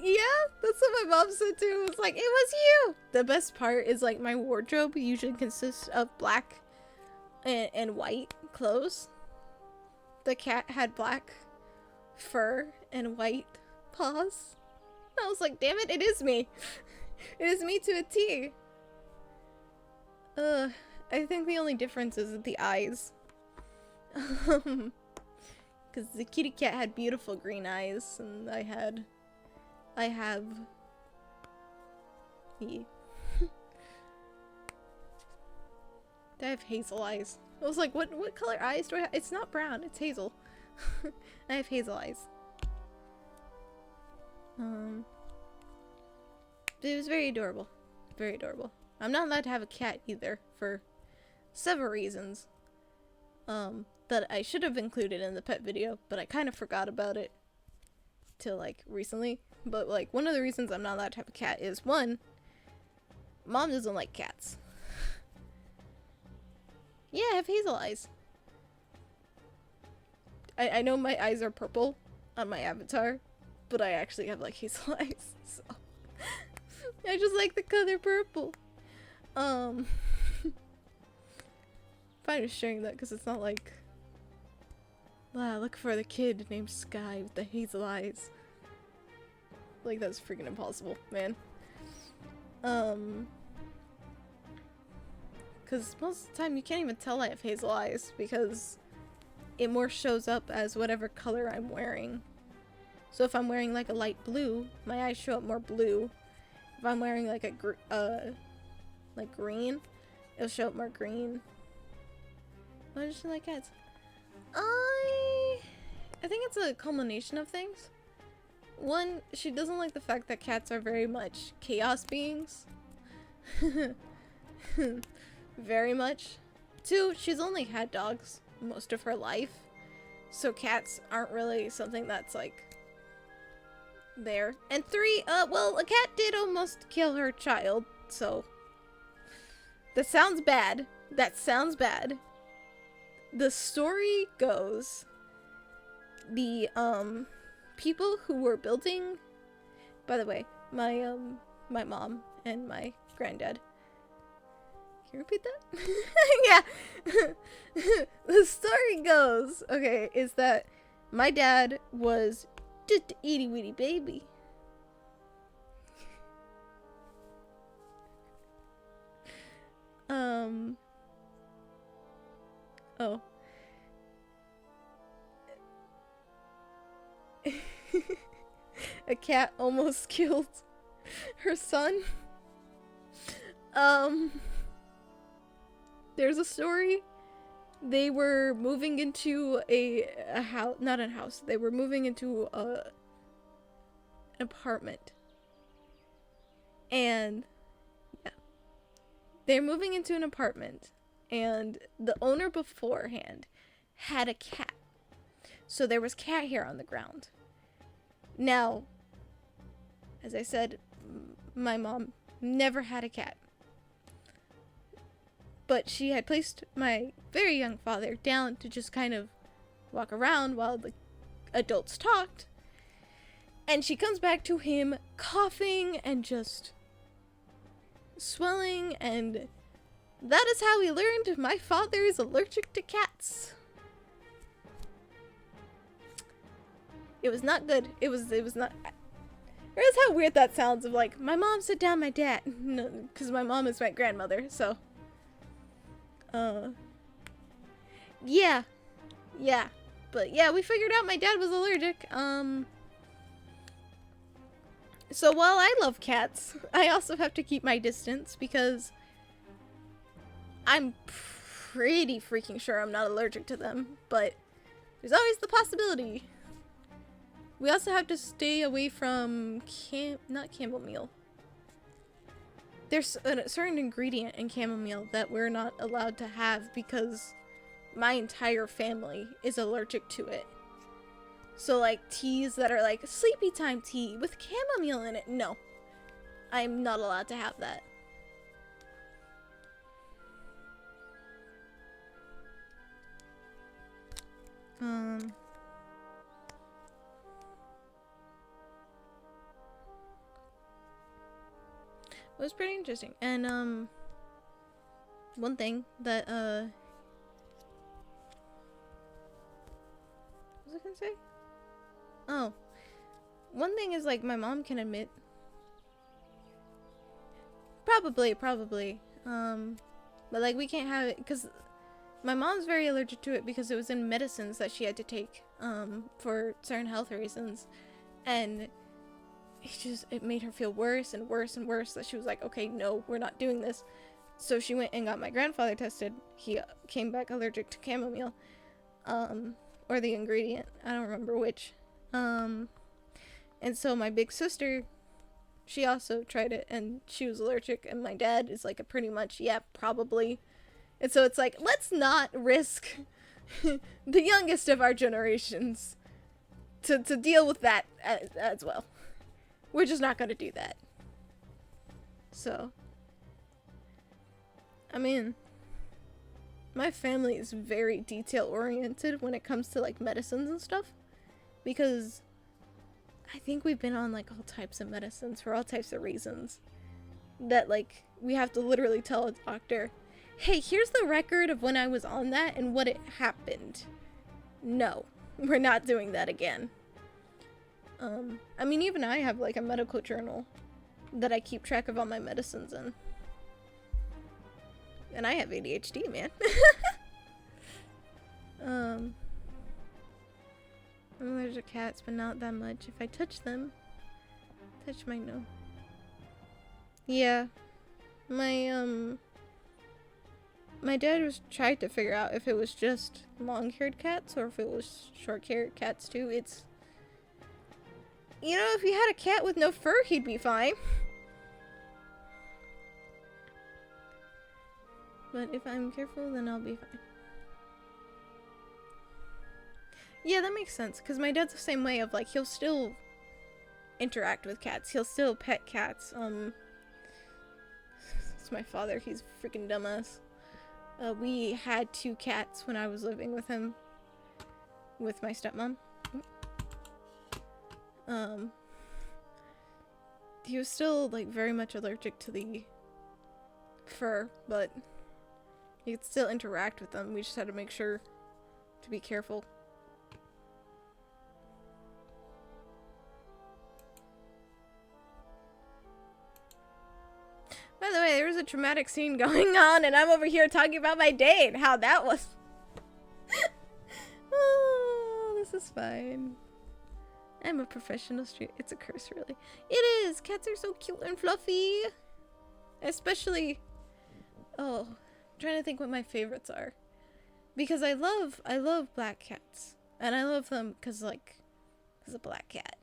Yeah, that's what my mom said too. It was like, it was you. The best part is like my wardrobe usually consists of black and white clothes. The cat had black fur and white paws. I was like, damn it, it is me. It is me to a T. I think the only difference is the eyes. Because the kitty cat had beautiful green eyes, and I have I have hazel eyes. I was like, what color eyes do I have? It's not brown, it's hazel. I have hazel eyes. It was very adorable. Very adorable. I'm not allowed to have a cat either, for several reasons. That I should have included in the pet video, but I kind of forgot about it till like recently. But like, one of the reasons I'm not allowed to have a cat is, one, Mom doesn't like cats. Yeah, I have hazel eyes. I know my eyes are purple on my avatar, but I actually have like hazel eyes, so I just like the color purple. Fine with sharing that because it's not like, wow, look for the kid named Sky with the hazel eyes. Like, that's freaking impossible, man. Because most of the time you can't even tell I have hazel eyes because it more shows up as whatever color I'm wearing. So if I'm wearing like a light blue, my eyes show up more blue. If I'm wearing like a like green, it'll show up more green. Why does she like cats? I think it's a culmination of things. One, she doesn't like the fact that cats are very much chaos beings. Very much. 2, she's only had dogs most of her life, so cats aren't really something that's like there. And 3, well, a cat did almost kill her child, so that sounds bad. That sounds bad. The story goes, the people who were building, by the way, my mom and my granddad. Can you repeat that? Yeah. The story goes, okay, is that my dad was just a itty bitty baby. Oh. A cat almost killed her son. There's a story. They were moving into a house, not a house. They were moving into an apartment. And yeah. They're moving into an apartment, and the owner beforehand had a cat. So there was cat hair on the ground. Now, as I said, my mom never had a cat. But she had placed my very young father down to just kind of walk around while the adults talked. And she comes back to him coughing and just swelling, and that is how we learned my father is allergic to cats. It was not good. It was not. Realize how weird that sounds of like, my mom sit down my dad. No, because my mom is my grandmother, so. Yeah. Yeah. But yeah, we figured out my dad was allergic. So while I love cats, I also have to keep my distance because I'm pretty freaking sure I'm not allergic to them, but there's always the possibility. We also have to stay away from not chamomile. There's a certain ingredient in chamomile that we're not allowed to have because my entire family is allergic to it. So like teas that are like sleepy time tea with chamomile in it, no. I'm not allowed to have that. It was pretty interesting. And one thing that what was I gonna say? Oh, one thing is like my mom can admit. Probably. But like we can't have it because my mom's very allergic to it because it was in medicines that she had to take for certain health reasons, and it made her feel worse and worse and worse that she was like, okay, no, we're not doing this. So she went and got my grandfather tested. He came back allergic to chamomile, or the ingredient, I don't remember which. And so my big sister, she also tried it and she was allergic, and my dad is like a pretty much, yeah, probably. And so it's like, let's not risk the youngest of our generations to deal with that as well. We're just not gonna do that. So, I mean, my family is very detail oriented when it comes to like medicines and stuff, because I think we've been on like all types of medicines for all types of reasons that like we have to literally tell a doctor, hey, here's the record of when I was on that and what it happened. No, we're not doing that again. I mean, even I have like a medical journal that I keep track of all my medicines in. And I have ADHD, man. I'm allergic to cats, but not that much. If I touch them, touch my nose. Yeah. My dad was trying to figure out if it was just long-haired cats or if it was short-haired cats too. It's, you know, if he had a cat with no fur, he'd be fine. But if I'm careful, then I'll be fine. Yeah, that makes sense, because my dad's the same way of, like, he'll still interact with cats. He'll still pet cats. It's my father. He's a freaking dumbass. We had 2 cats when I was living with him. With my stepmom. He was still, like, very much allergic to the fur, but he could still interact with them. We just had to make sure to be careful. By the way, there was a traumatic scene going on, and I'm over here talking about my day and how that was. Oh, this is fine. I'm a professional street. It's a curse, really. It is. Cats are so cute and fluffy. Especially, oh, I'm trying to think what my favorites are, because I love black cats, and I love them because a black cat.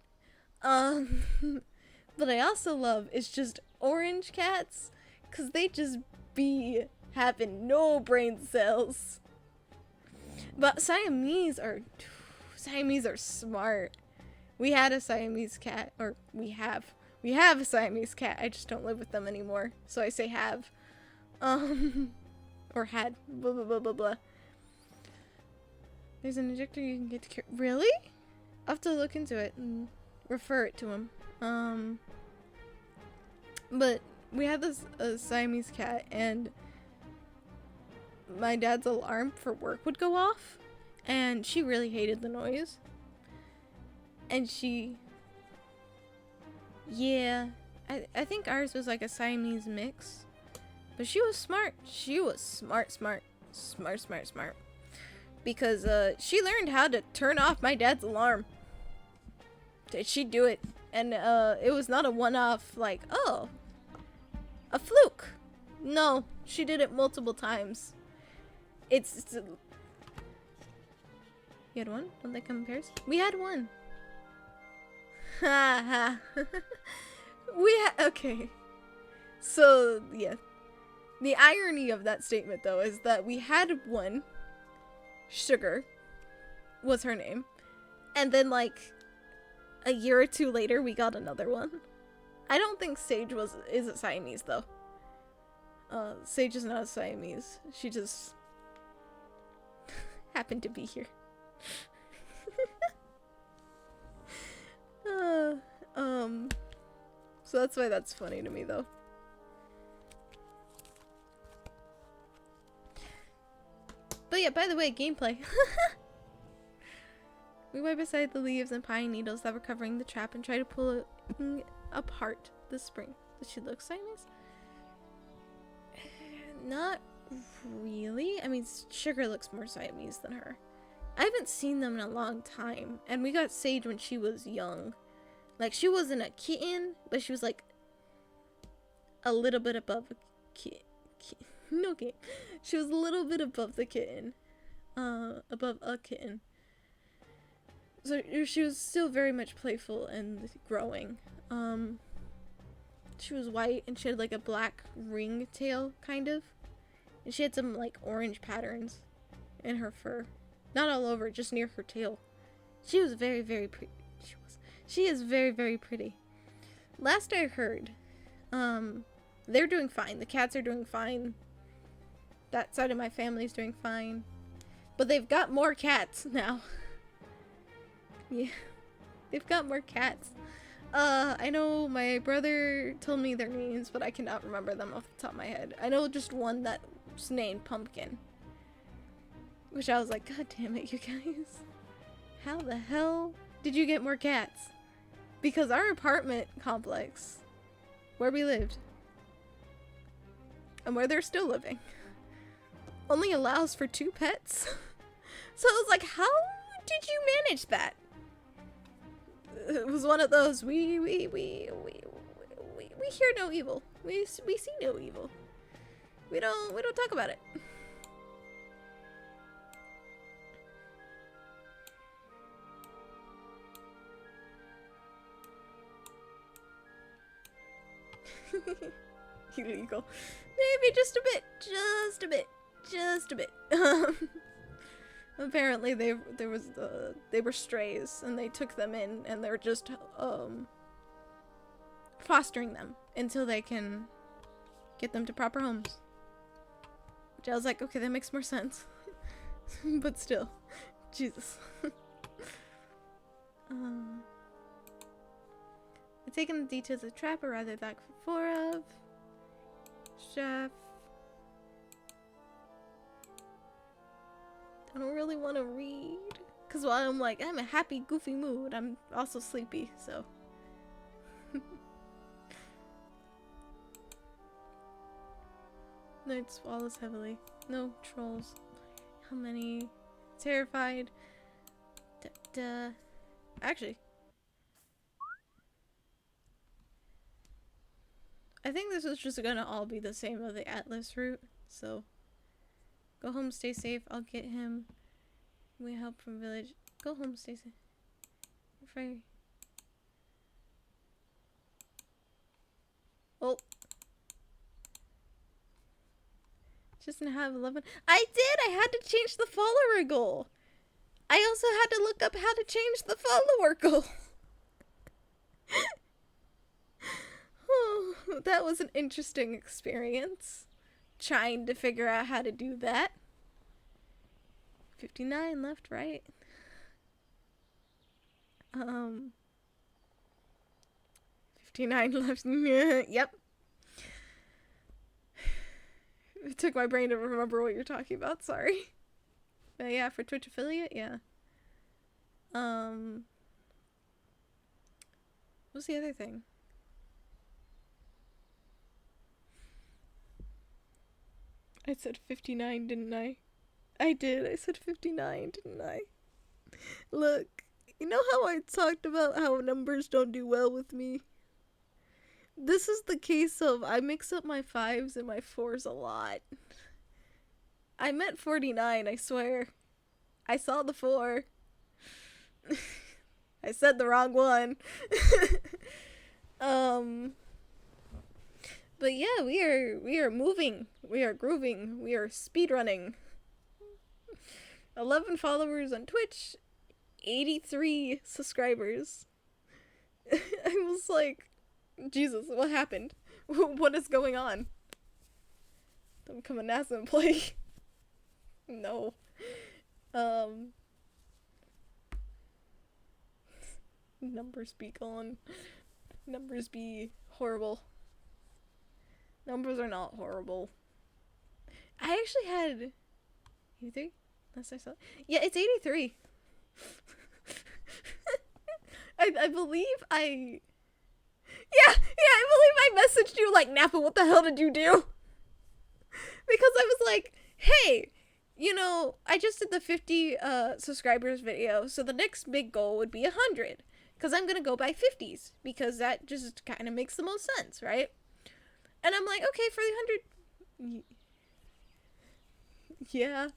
But I also love is just orange cats, because they just be having no brain cells. But Siamese are smart. We had a Siamese cat, or we have a Siamese cat. I just don't live with them anymore, so I say have. Or had. Blah blah blah blah blah. There's an injector you can get to cure. Really? I'll have to look into it and refer it to him. But we had this Siamese cat, and my dad's alarm for work would go off, and she really hated the noise. And I think ours was like a Siamese mix, but she was smart. She was smart. Because she learned how to turn off my dad's alarm. She'd do it, and it was not a one-off, like, oh, a fluke. No, she did it multiple times. It's you had one that compares? We had one. Ha ha. Okay. So, yeah. The irony of that statement, though, is that we had one. Sugar was her name. And then, like, a year or two later, we got another one. I don't think Sage is a Siamese, though. Sage is not a Siamese. She just happened to be here. So that's why that's funny to me, though. But yeah, by the way, gameplay. We went beside the leaves and pine needles that were covering the trap and tried to pull it apart the spring. Does she look Siamese? Not really. I mean, Sugar looks more Siamese than her. I haven't seen them in a long time. And we got Sage when she was young. Like, she wasn't a kitten, but she was like a little bit above a kitten. No game. She was a little bit above the kitten. Above a kitten. So she was still very much playful and growing. She was white and she had like a black ring tail, kind of. And she had some like orange patterns in her fur. Not all over, just near her tail. She was very, very pretty. She is very, very pretty. Last I heard, they're doing fine. The cats are doing fine. That side of my family is doing fine. But they've got more cats now. Yeah. They've got more cats. I know my brother told me their names, but I cannot remember them off the top of my head. I know just one that's named Pumpkin. Which I was like, God damn it, you guys. How the hell did you get more cats? Because our apartment complex, where we lived, and where they're still living, only allows for 2 pets. So I was like, how did you manage that? It was one of those, we hear no evil. We see no evil. We don't talk about it. Illegal. Maybe just a bit. Apparently they were strays and they took them in and they're just fostering them until they can get them to proper homes. Which I was like, okay, that makes more sense. But still, Jesus. I've taken the details of the trap, or rather that before of chef. I don't really want to read, because while I'm like, I'm a happy, goofy mood, I'm also sleepy, so. Night swallows heavily. No trolls. How many? Terrified. Actually, I think this is just gonna all be the same of the Atlas route, so. Go home, stay safe. I'll get him. We help from village. Go home, stay safe. Free. Oh. Just gonna have 11. I did! I had to change the follower goal. I also had to look up how to change the follower goal. Oh, that was an interesting experience. Trying to figure out how to do that. 59 left, right? 59 left. Yep. It took my brain to remember what you're talking about, sorry. But yeah, for Twitch affiliate, yeah. What's the other thing? I said 59, didn't I? I did. I said 59, didn't I? Look, you know how I talked about how numbers don't do well with me? This is the case of I mix up my 5s and my 4s a lot. I meant 49, I swear. I saw the 4. I said the wrong one. But yeah, we are moving. We are grooving. We are speedrunning. 11 followers on Twitch, 83 subscribers. I was like, Jesus, what happened? What is going on? Don't become a NASA employee. No. Numbers be gone. Numbers be horrible. Numbers are not horrible. I actually had 83? Last I saw. Yeah, it's 83. I believe I... Yeah, I believe I messaged you like, Nappa, what the hell did you do? Because I was like, hey, you know, I just did the 50 subscribers video, so the next big goal would be 100. Because I'm going to go by 50s, because that just kind of makes the most sense, right? And I'm like, okay, for the 100... Yeah,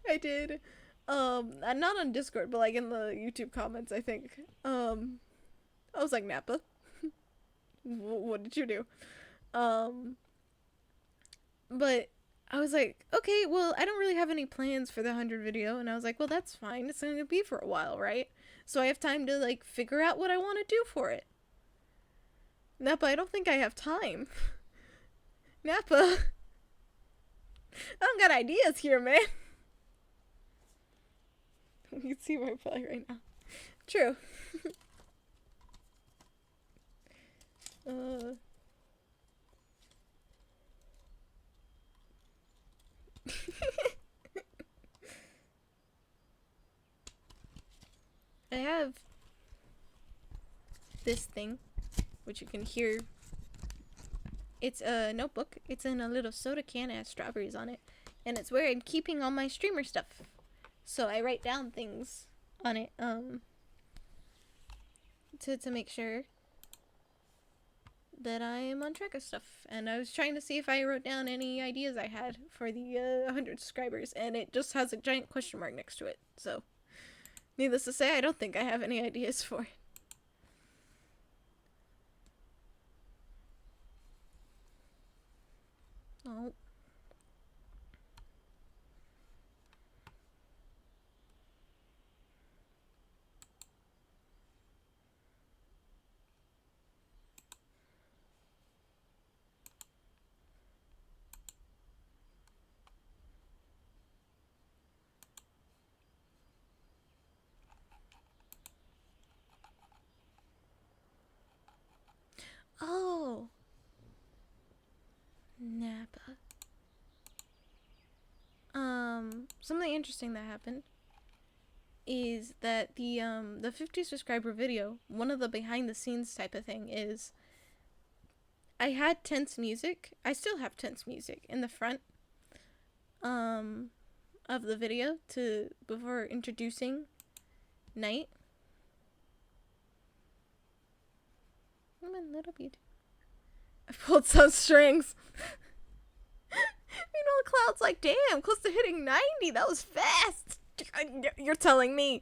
I did. Not on Discord, but like in the YouTube comments, I think. I was like, Nappa, what did you do? But I was like, okay, well, I don't really have any plans for the 100 video. And I was like, well, that's fine. It's going to be for a while, right? So I have time to, like, figure out what I want to do for it. Nappa, I don't think I have time. Nappa, I don't got ideas here, man. You can see my reply right now. True. I have this thing, which you can hear. It's a notebook. It's in a little soda can. It has strawberries on it. And it's where I'm keeping all my streamer stuff. So I write down things on it, to make sure that I am on track of stuff. And I was trying to see if I wrote down any ideas I had for the 100 subscribers, and it just has a giant question mark next to it. So, needless to say, I don't think I have any ideas for it. Oh. Oh. Nappa. Something interesting that happened is that the 50 subscriber video, one of the behind the scenes type of thing is I had tense music. I still have tense music in the front of the video before introducing Night. I'm a little bit. I pulled some strings. Meanwhile, Cloud's like, damn, close to hitting 90. That was fast. You're telling me.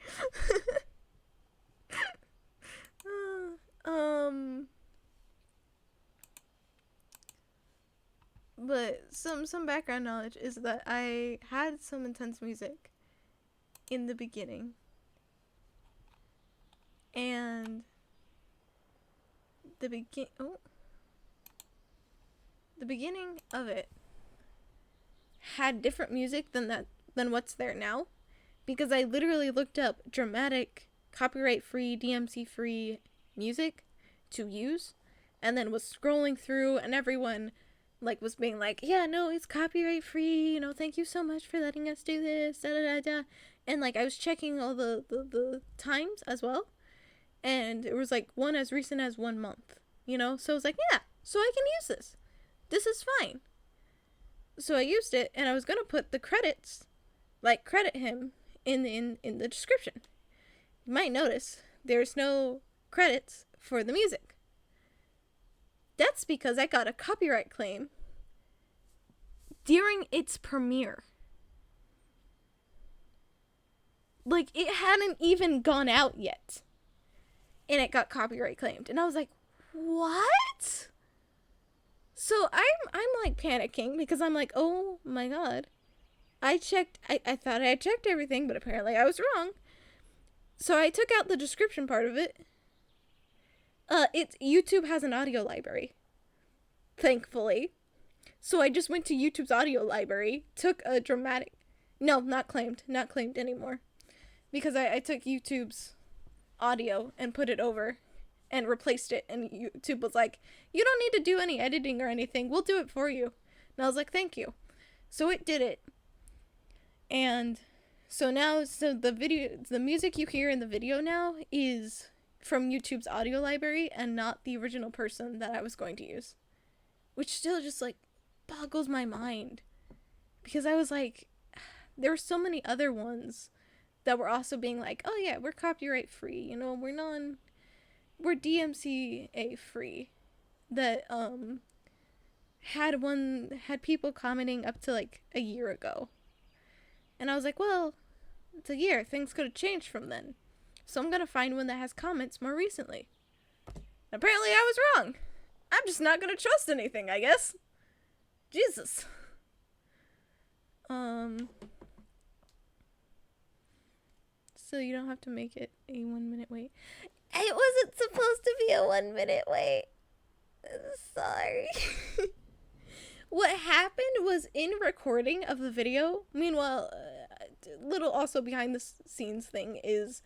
But some background knowledge is that I had some intense music in the beginning. And the beginning of it had different music than what's there now, because I literally looked up dramatic, copyright-free, DMC-free music to use, and then was scrolling through, and everyone like was being like, yeah, no, it's copyright-free, you know, thank you so much for letting us do this, da da da da. And like I was checking all the times as well, and it was like one as recent as 1 month, you know. So I was like, yeah, so I can use this. This is fine. So I used it, and I was gonna put the credits, like credit him in the description. You might notice there's no credits for the music. That's because I got a copyright claim during its premiere. Like, it hadn't even gone out yet. And it got copyright claimed. And I was like, what? So I'm like panicking because I'm like, oh my god. I thought I had checked everything, but apparently I was wrong. So I took out the description part of it. YouTube has an audio library. Thankfully. So I just went to YouTube's audio library, took a dramatic... No, not claimed anymore. Because I took YouTube's audio and put it over and replaced it, and YouTube was like, you don't need to do any editing or anything, we'll do it for you. And I was like, thank you. So it did it. And so now, the music you hear in the video now is from YouTube's audio library and not the original person that I was going to use. Which still just, like, boggles my mind. Because I was like, there were so many other ones that were also being like, oh yeah, we're copyright free, you know, we're DMCA free. That, had people commenting up to, like, a year ago. And I was like, well, it's a year, things could have changed from then. So I'm gonna find one that has comments more recently. Apparently I was wrong. I'm just not gonna trust anything, I guess. Jesus. So you don't have to make it a 1 minute wait. It wasn't supposed to be a 1 minute wait. Sorry. What happened was, in recording of the video, meanwhile, little also behind the scenes thing is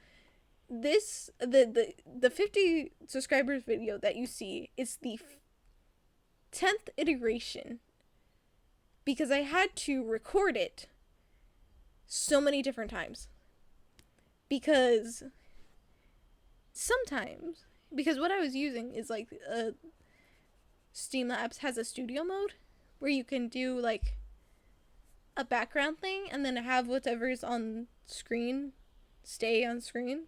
this, the 50 subscribers video that you see is the 10th iteration, because I had to record it so many different times, because what I was using is like Streamlabs has a studio mode where you can do like a background thing and then have whatever's on screen stay on screen.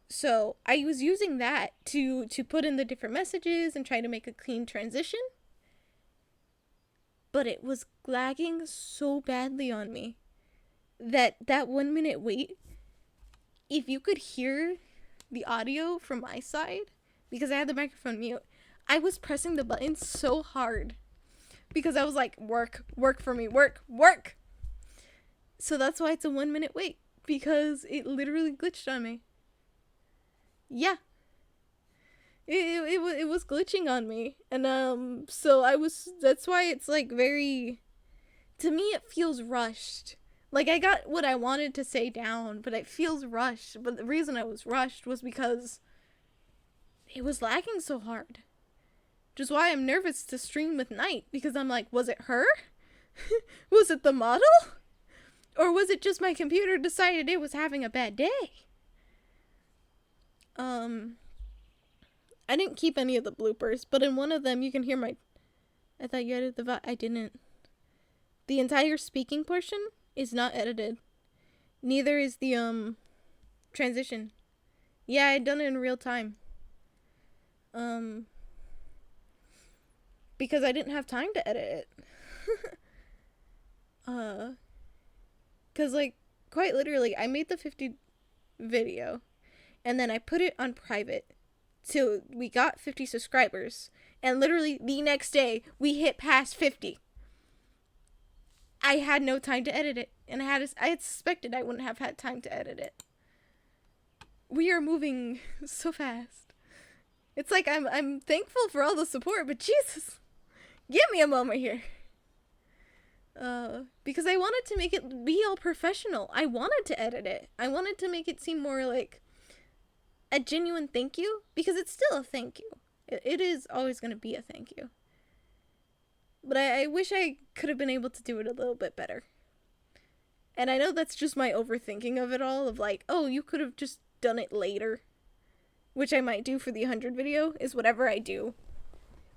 So I was using that to put in the different messages and try to make a clean transition. But it was lagging so badly on me that 1 minute wait, if you could hear the audio from my side, because I had the microphone mute, I was pressing the button so hard because I was like, work for me, work. So that's why it's a 1 minute wait, because it literally glitched on me. Yeah. It was glitching on me. And so that's why it's like very, to me it feels rushed. Like, I got what I wanted to say down, but it feels rushed. But the reason I was rushed was because it was lagging so hard. Which is why I'm nervous to stream with Night, because I'm like, was it her? Was it the model? Or was it just my computer decided it was having a bad day? I didn't keep any of the bloopers, but in one of them you can hear I thought you edited the VOD. I didn't. The entire speaking portion is not edited. Neither is the, transition. Yeah, I done it in real time. Because I didn't have time to edit it. Cause, like, quite literally, I made the 50 video, and then I put it on private till we got 50 subscribers, and literally the next day, we hit past 50. I had no time to edit it, and I had suspected I wouldn't have had time to edit it. We are moving so fast. It's like I'm thankful for all the support, but Jesus, give me a moment here. Because I wanted to make it be all professional. I wanted to edit it. I wanted to make it seem more like a genuine thank you, because it's still a thank you. It is always going to be a thank you. But I wish I could have been able to do it a little bit better. And I know that's just my overthinking of it all, of like, oh, you could have just done it later. Which I might do for the 100 video, is whatever I do,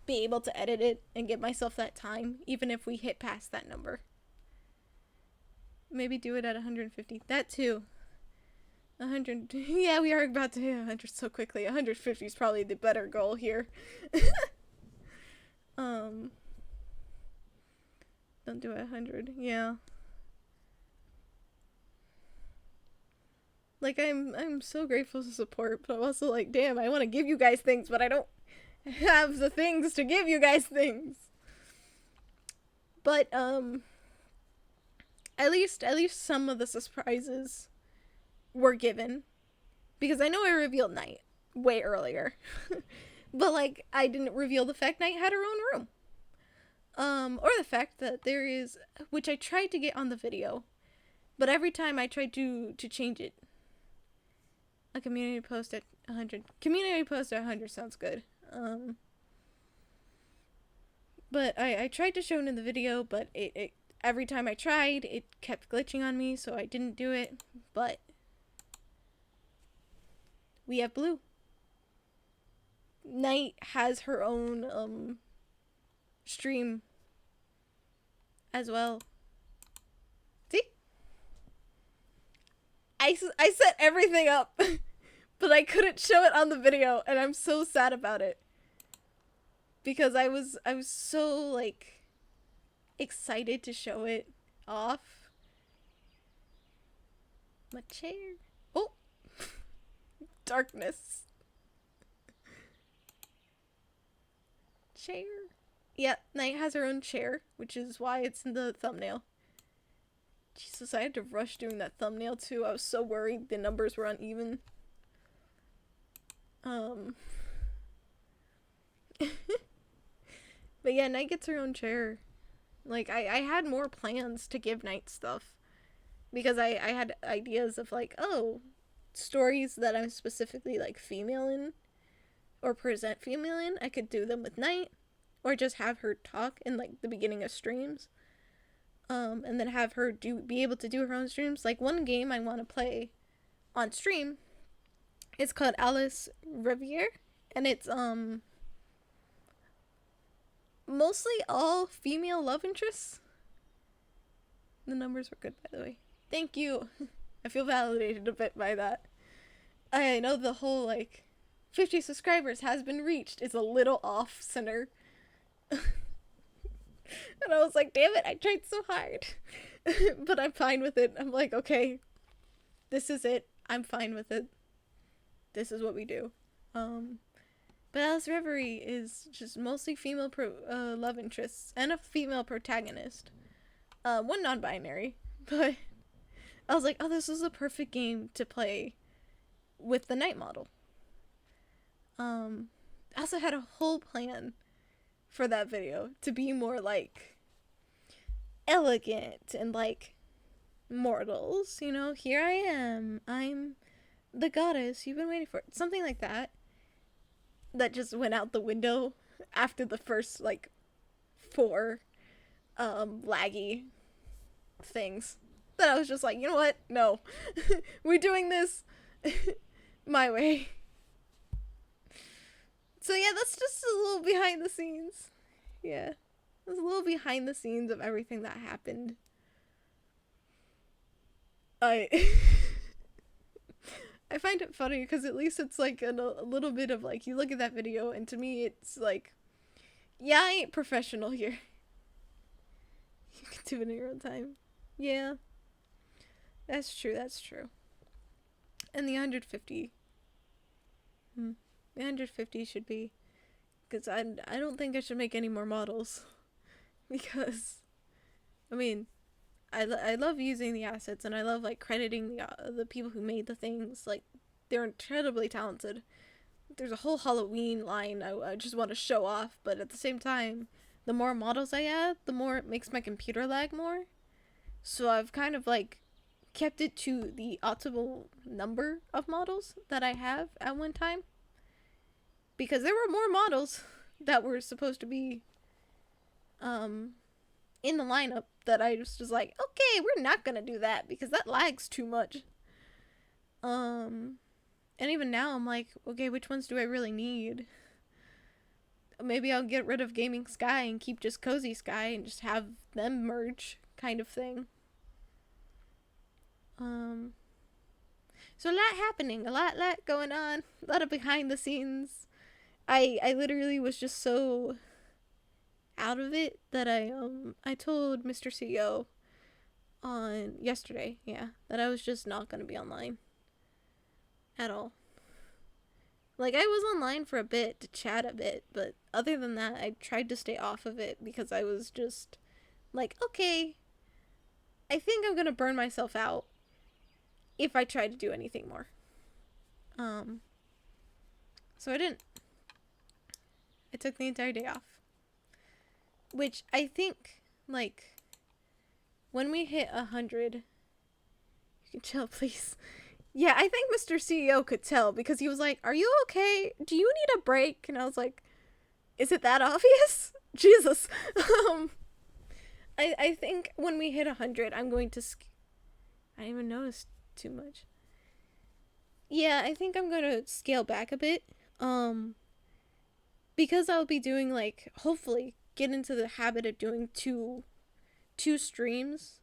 be able to edit it and give myself that time, even if we hit past that number. Maybe do it at 150. That too. 100. Yeah, we are about to hit 100 so quickly. 150 is probably the better goal here. Don't do 100. Yeah. Like, I'm so grateful to support, but I'm also like, damn, I want to give you guys things, but I don't have the things to give you guys things. But at least some of the surprises were given, because I know I revealed Night way earlier. But like, I didn't reveal the fact Night had her own room. Or the fact that there is, which I tried to get on the video, but every time I tried to change it. A community post at 100. Community post at 100 sounds good. But I tried to show it in the video, but it every time I tried, it kept glitching on me, so I didn't do it. But we have Blue. Night has her own stream as well. See? I set everything up, but I couldn't show it on the video, and I'm so sad about it. Because I was so, like, excited to show it off. My chair. Oh! Darkness. Chair. Yeah, Night has her own chair, which is why it's in the thumbnail. Jesus, I had to rush doing that thumbnail too. I was so worried the numbers were uneven. But yeah, Night gets her own chair. Like, I had more plans to give Night stuff. Because I had ideas of, like, oh, stories that I'm specifically, like, female in. Or present female in. I could do them with Night. Or just have her talk in, like, the beginning of streams. And then have her be able to do her own streams. Like, one game I want to play on stream is called Alice Riviere. And it's, mostly all female love interests. The numbers were good, by the way. Thank you. I feel validated a bit by that. I know the whole, like, 50 subscribers has been reached is a little off center. And I was like, damn it, I tried so hard. But I'm fine with it. I'm like, okay, this is it. I'm fine with it. This is what we do. But Alice Reverie is just mostly female love interests and a female protagonist. One non-binary, but I was like, oh, this is a perfect game to play with the Night model. I also had a whole plan for that video to be more like elegant and like mortals, you know, here I am, I'm the goddess you've been waiting for, something like that. That just went out the window after the first, like, 4 laggy things. Then I was just like, you know what? No. We're doing this my way. So yeah, that's just a little behind the scenes. Yeah. That's a little behind the scenes of everything that happened. I find it funny because at least it's like a little bit of like, you look at that video and to me it's like, yeah, I ain't professional here. You can do it in your own time. Yeah. That's true, that's true. And the 150. The 150 should be, because I don't think I should make any more models. Because, I mean, I love using the assets, and I love, like, crediting the people who made the things. Like, they're incredibly talented. There's a whole Halloween line I just want to show off, but at the same time, the more models I add, the more it makes my computer lag more. So I've kind of, like, kept it to the optimal number of models that I have at one time. Because there were more models that were supposed to be, in the lineup that I just was like, okay, we're not gonna do that because that lags too much. And even now I'm like, okay, which ones do I really need? Maybe I'll get rid of Gaming Sky and keep just Cozy Sky and just have them merge kind of thing. So a lot happening, a lot going on, a lot of behind the scenes. I literally was just so out of it that I told Mr. CEO on yesterday, yeah, that I was just not gonna be online at all. Like, I was online for a bit to chat a bit, but other than that, I tried to stay off of it because I was just like, okay, I think I'm gonna burn myself out if I try to do anything more. So I didn't. I took the entire day off. Which I think, like, when we hit 100, you can chill, please. Yeah, I think Mr. CEO could tell because he was like, "Are you okay? Do you need a break?" And I was like, "Is it that obvious?" Jesus. I think when we hit 100, I'm going to. I didn't even notice too much. Yeah, I think I'm going to scale back a bit. Because I'll be doing, like, hopefully get into the habit of doing two streams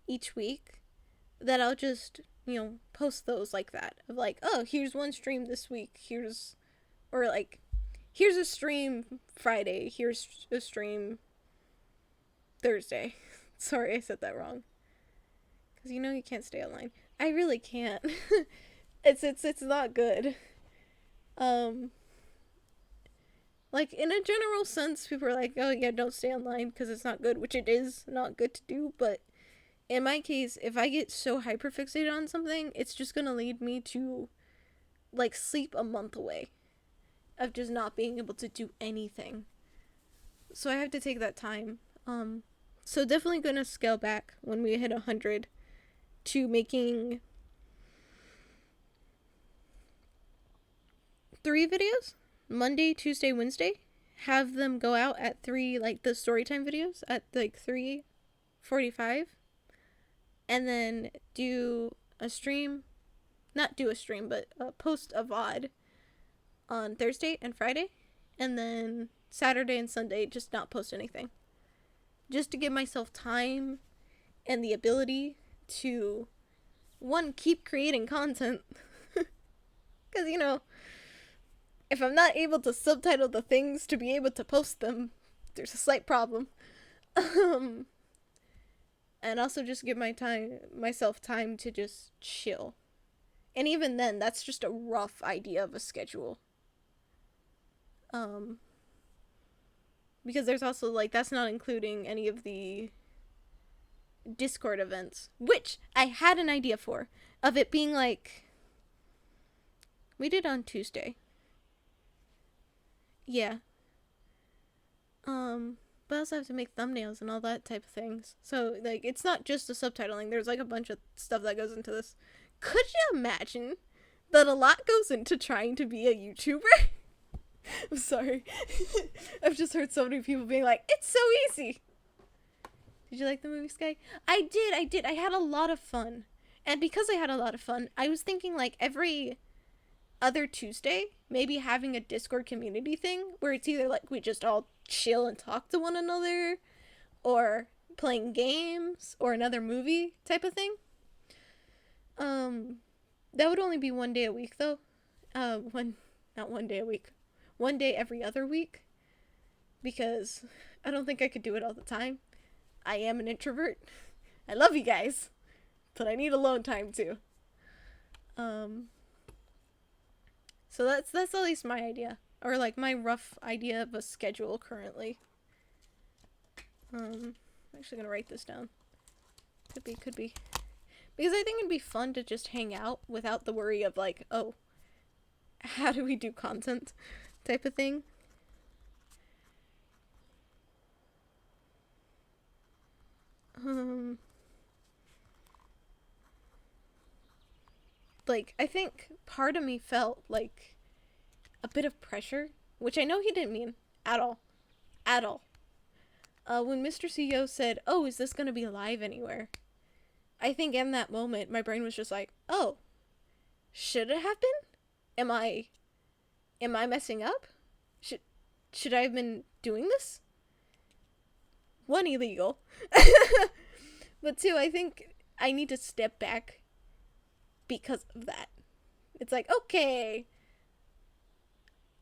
each week, that I'll just, post those like that. Of like, oh, here's one stream this week. Here's a stream Friday. Here's a stream Thursday. Sorry, I said that wrong. Because you can't stay online. I really can't. It's not good. Like, in a general sense, people are like, oh yeah, don't stay online because it's not good, which it is not good to do, but in my case, if I get so hyperfixated on something, it's just gonna lead me to, like, sleep a month away of just not being able to do anything. So I have to take that time. So definitely gonna scale back when we hit 100 to making 3 videos. Monday, Tuesday, Wednesday. Have them go out at 3, like the storytime videos at like 3:45. And then do a stream. Not do a stream, but post a VOD on Thursday and Friday. And then Saturday and Sunday, just not post anything. Just to give myself time and the ability to, one, keep creating content. Because, if I'm not able to subtitle the things to be able to post them, there's a slight problem. And also just give myself time to just chill. And even then, that's just a rough idea of a schedule. Because there's also, like, that's not including any of the Discord events, which I had an idea for, of it being like, we did on Tuesday. Yeah. But I also have to make thumbnails and all that type of things. So, like, it's not just the subtitling. There's, like, a bunch of stuff that goes into this. Could you imagine that a lot goes into trying to be a YouTuber? I'm sorry. I've just heard so many people being like, it's so easy. Did you like the movie, Sky? I did. I had a lot of fun. And because I had a lot of fun, I was thinking, like, every other Tuesday, maybe having a Discord community thing where it's either like we just all chill and talk to one another, or playing games, or another movie type of thing. That would only be one day a week though. Not one day a week. One day every other week. Because I don't think I could do it all the time. I am an introvert. I love you guys, but I need alone time too. So that's at least my idea, or like my rough idea of a schedule currently. I'm actually gonna write this down. Could be, because I think it'd be fun to just hang out without the worry of like, oh, how do we do content, type of thing. Like, I think part of me felt like a bit of pressure, which I know he didn't mean at all. At all. When Mr. CEO said, oh, is this gonna be live anywhere? I think in that moment, my brain was just like, oh, should it have been? Am I messing up? Should I have been doing this? One, illegal. But two, I think I need to step back because of that. It's like, okay,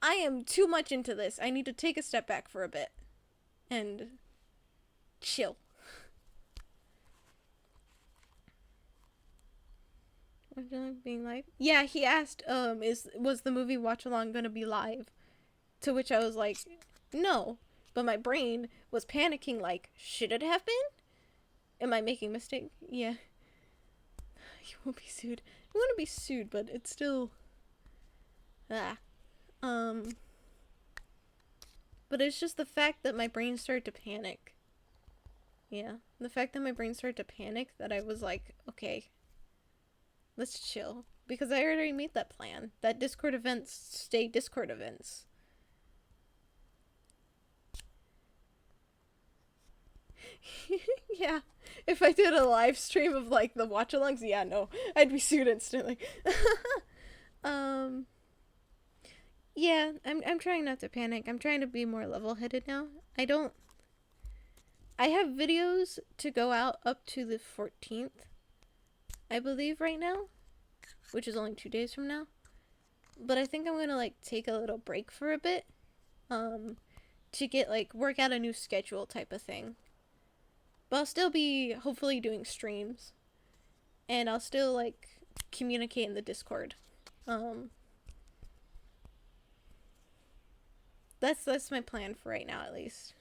I am too much into this. I need to take a step back for a bit and chill. Would you like being live? Yeah, he asked, was the movie watch along gonna be live? To which I was like, no. But my brain was panicking like, should it have been? Am I making a mistake? Yeah. You won't be sued. I want to be sued, but it's still... But it's just the fact that my brain started to panic. Yeah. The fact that my brain started to panic that I was like, okay, let's chill. Because I already made that plan. That Discord events stay Discord events. Yeah. If I did a live stream of like the watch alongs, yeah, no. I'd be sued instantly. Yeah, I'm trying not to panic. I'm trying to be more level-headed now. I have videos to go out up to the 14th, I believe, right now, which is only 2 days from now. But I think I'm gonna like take a little break for a bit, to get like work out a new schedule type of thing. But I'll still be hopefully doing streams, and I'll still like communicate in the Discord. That's my plan for right now, at least.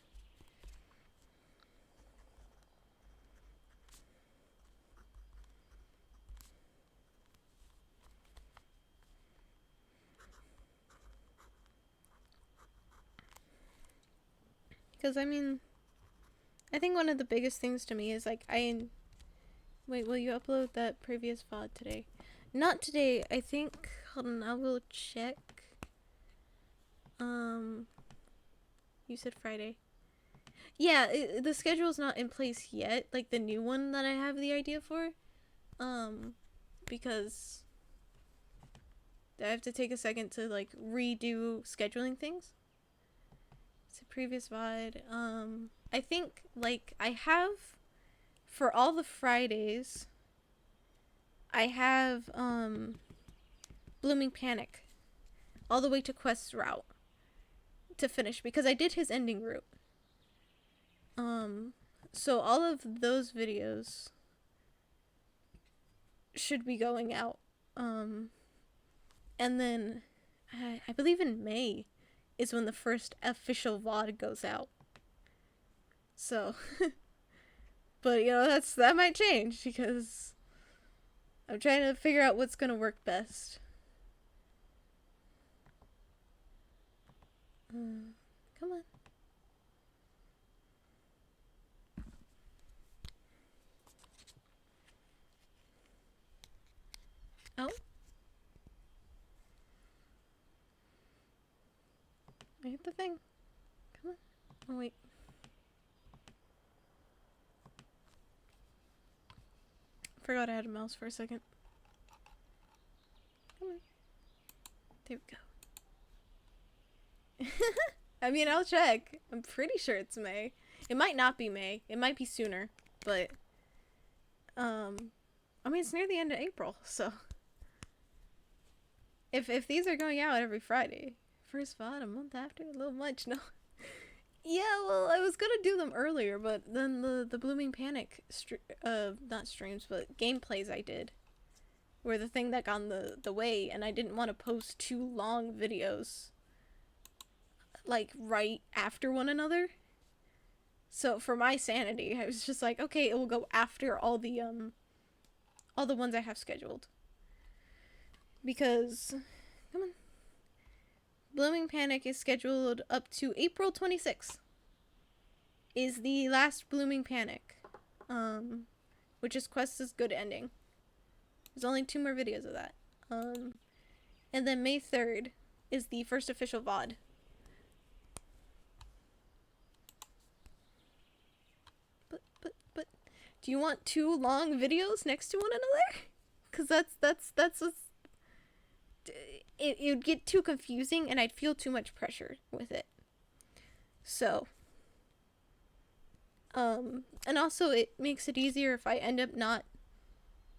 Because, I mean, I think one of the biggest things to me is, like, wait, will you upload that previous VOD today? Not today, I think, hold on, I will check. You said Friday. Yeah, the schedule's not in place yet, like, the new one that I have the idea for. Because I have to take a second to, like, redo scheduling things. It's a previous VOD. I think, like, I have, for all the Fridays, I have, Blooming Panic, all the way to Quest route, to finish, because I did his ending route. So all of those videos should be going out. And then, I believe in May is when the first official VOD goes out. So, but you know, that might change because I'm trying to figure out what's gonna work best. Come on. Oh. I hit the thing. Come on. Oh, wait. Forgot I had a mouse for a second. Come on. There we go. I mean, I'll check. I'm pretty sure it's May. It might not be May. It might be sooner. But, I mean, it's near the end of April, so. If these are going out every Friday, first VOD a month after, a little much, no? Yeah, well, I was gonna do them earlier, but then the Blooming Panic, not streams, but gameplays I did, were the thing that got in the way, and I didn't want to post 2 long videos, like, right after one another. So, for my sanity, I was just like, okay, it will go after all the ones I have scheduled. Because, come on. Blooming Panic is scheduled up to April 26th. Is the last Blooming Panic. Which is Quest's good ending. There's only 2 more videos of that. And then May 3rd is the first official VOD. But, do you want 2 long videos next to one another? Because that's what's... It would get too confusing and I'd feel too much pressure with it. So, and also it makes it easier if I end up not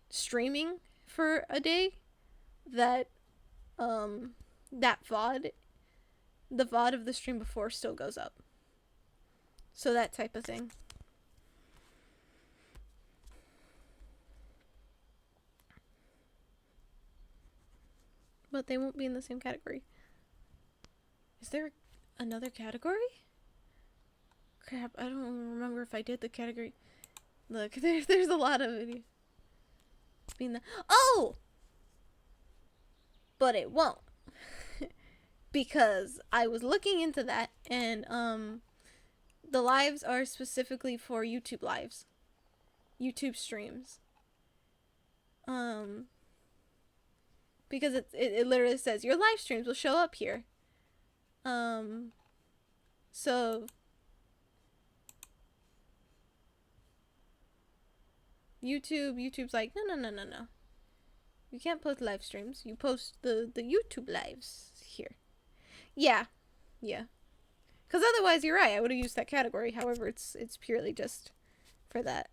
streaming for a day, that that VOD, the VOD of the stream before still goes up. So that type of thing. But they won't be in the same category. Is there another category? Crap, I don't remember if I did the category. Look, there's a lot of videos. Oh! But it won't. Because I was looking into that, and the lives are specifically for YouTube lives. YouTube streams. Because it literally says your live streams will show up here. So YouTube's like, no. You can't post live streams. You post the YouTube lives here. Yeah. Because otherwise, you're right. I would have used that category. However, it's purely just for that.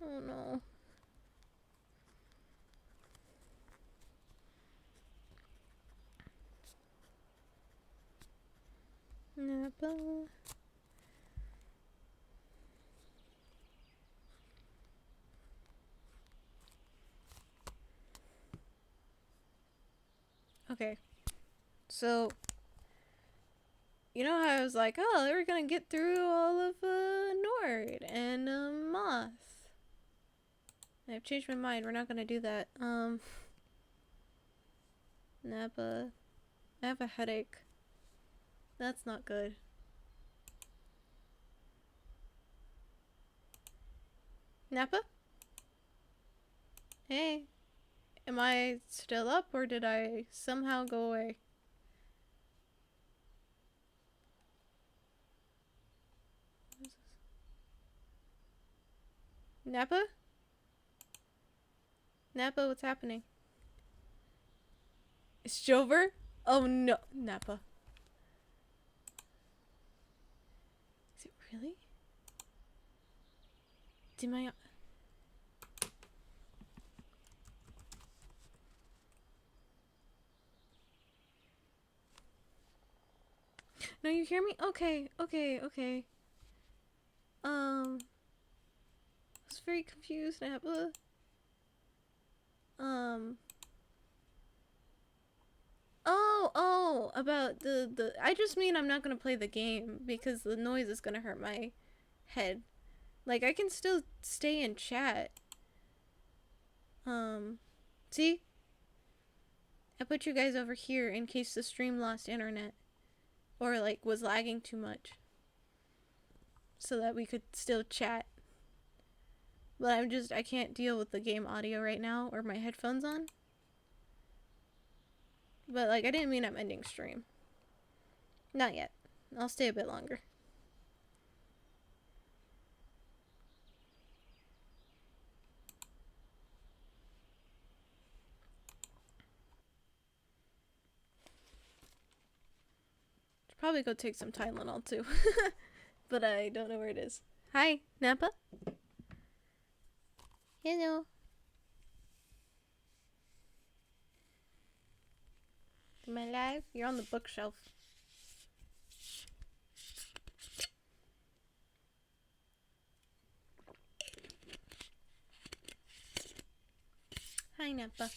Oh no. Napa. Okay. So, you know how I was like, oh, we're gonna get through all of Nord and Moth. I've changed my mind. We're not gonna do that. Napa. I have a headache. That's not good. Napa? Hey. Am I still up, or did I somehow go away? What is this? Napa? Napa, what's happening? Is Jover? Oh no, Napa. Is it really? Did my... No, you hear me? Okay. I was very confused, Napa. Oh, about the I just mean I'm not gonna play the game because the noise is gonna hurt my head. Like, I can still stay in chat. See? I put you guys over here in case the stream lost internet. Or, like, was lagging too much. So that we could still chat. But I can't deal with the game audio right now, or my headphones on. But, like, I didn't mean I'm ending stream. Not yet. I'll stay a bit longer. Should probably go take some Tylenol, too. But I don't know where it is. Hi, Napa? Hello. Am I live? You're on the bookshelf. Hi, Napa.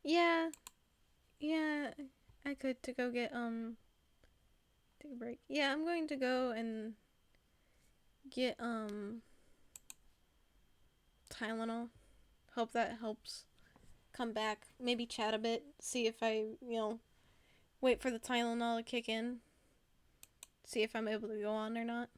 Yeah, I could to go get, take a break. Yeah, I'm going to go and get, Tylenol. Hope that helps. Come back, maybe chat a bit, see if I, wait for the Tylenol to kick in. See if I'm able to go on or not.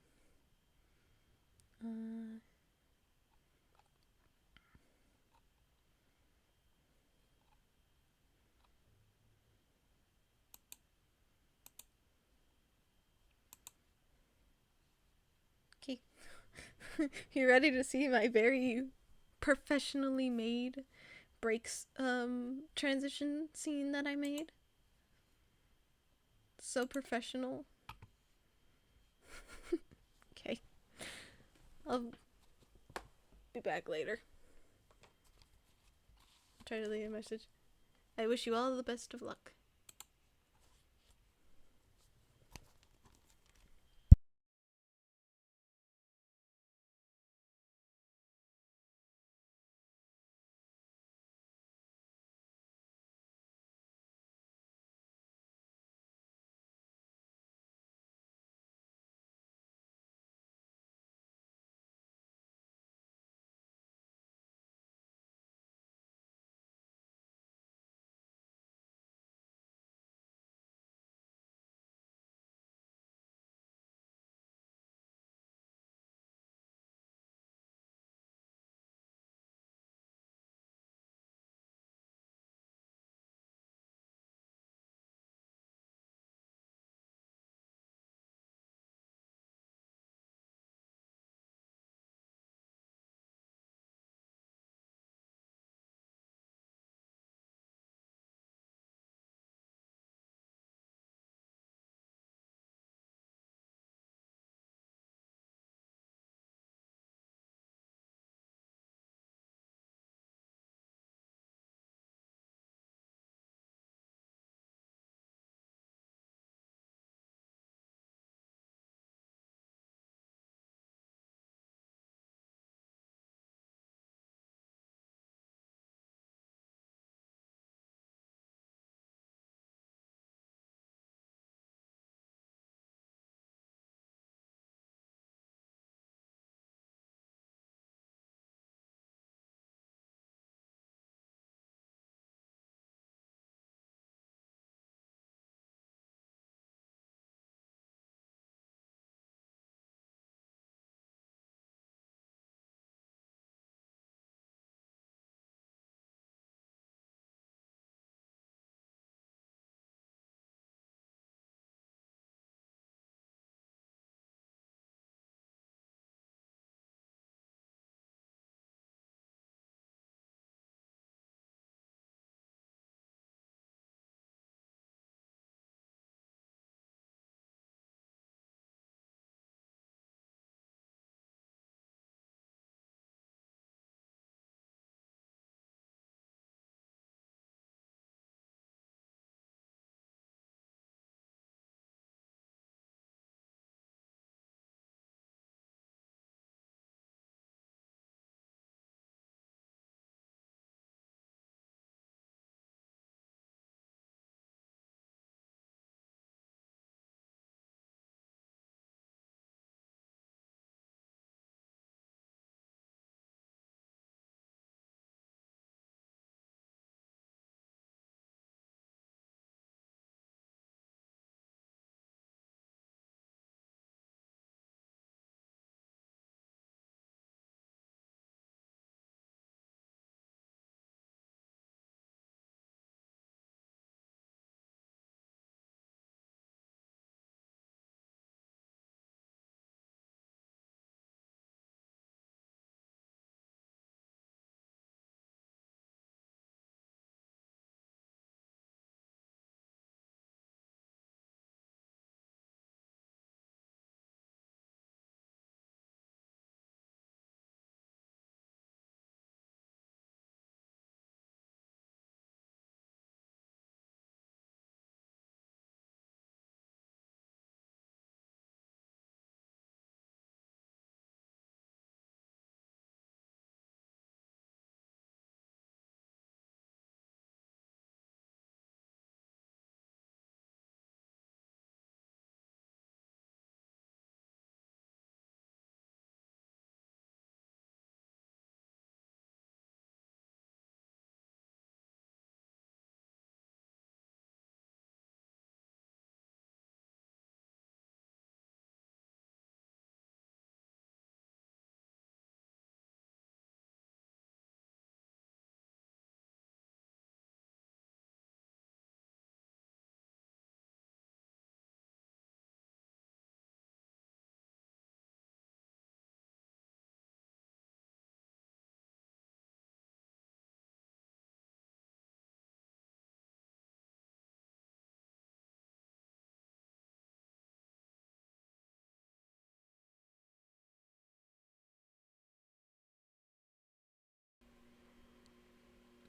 Okay. You ready to see my very professionally made breaks transition scene that I made. So professional. Okay. I'll be back later. Try to leave a message. I wish you all the best of luck.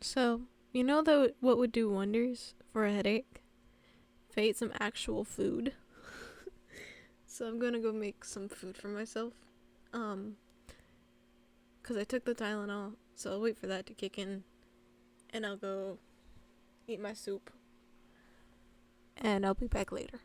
So, you know what would do wonders for a headache? If I ate some actual food. So I'm gonna go make some food for myself. Um, cause I took the Tylenol, so I'll wait for that to kick in, and I'll go eat my soup. And I'll be back later.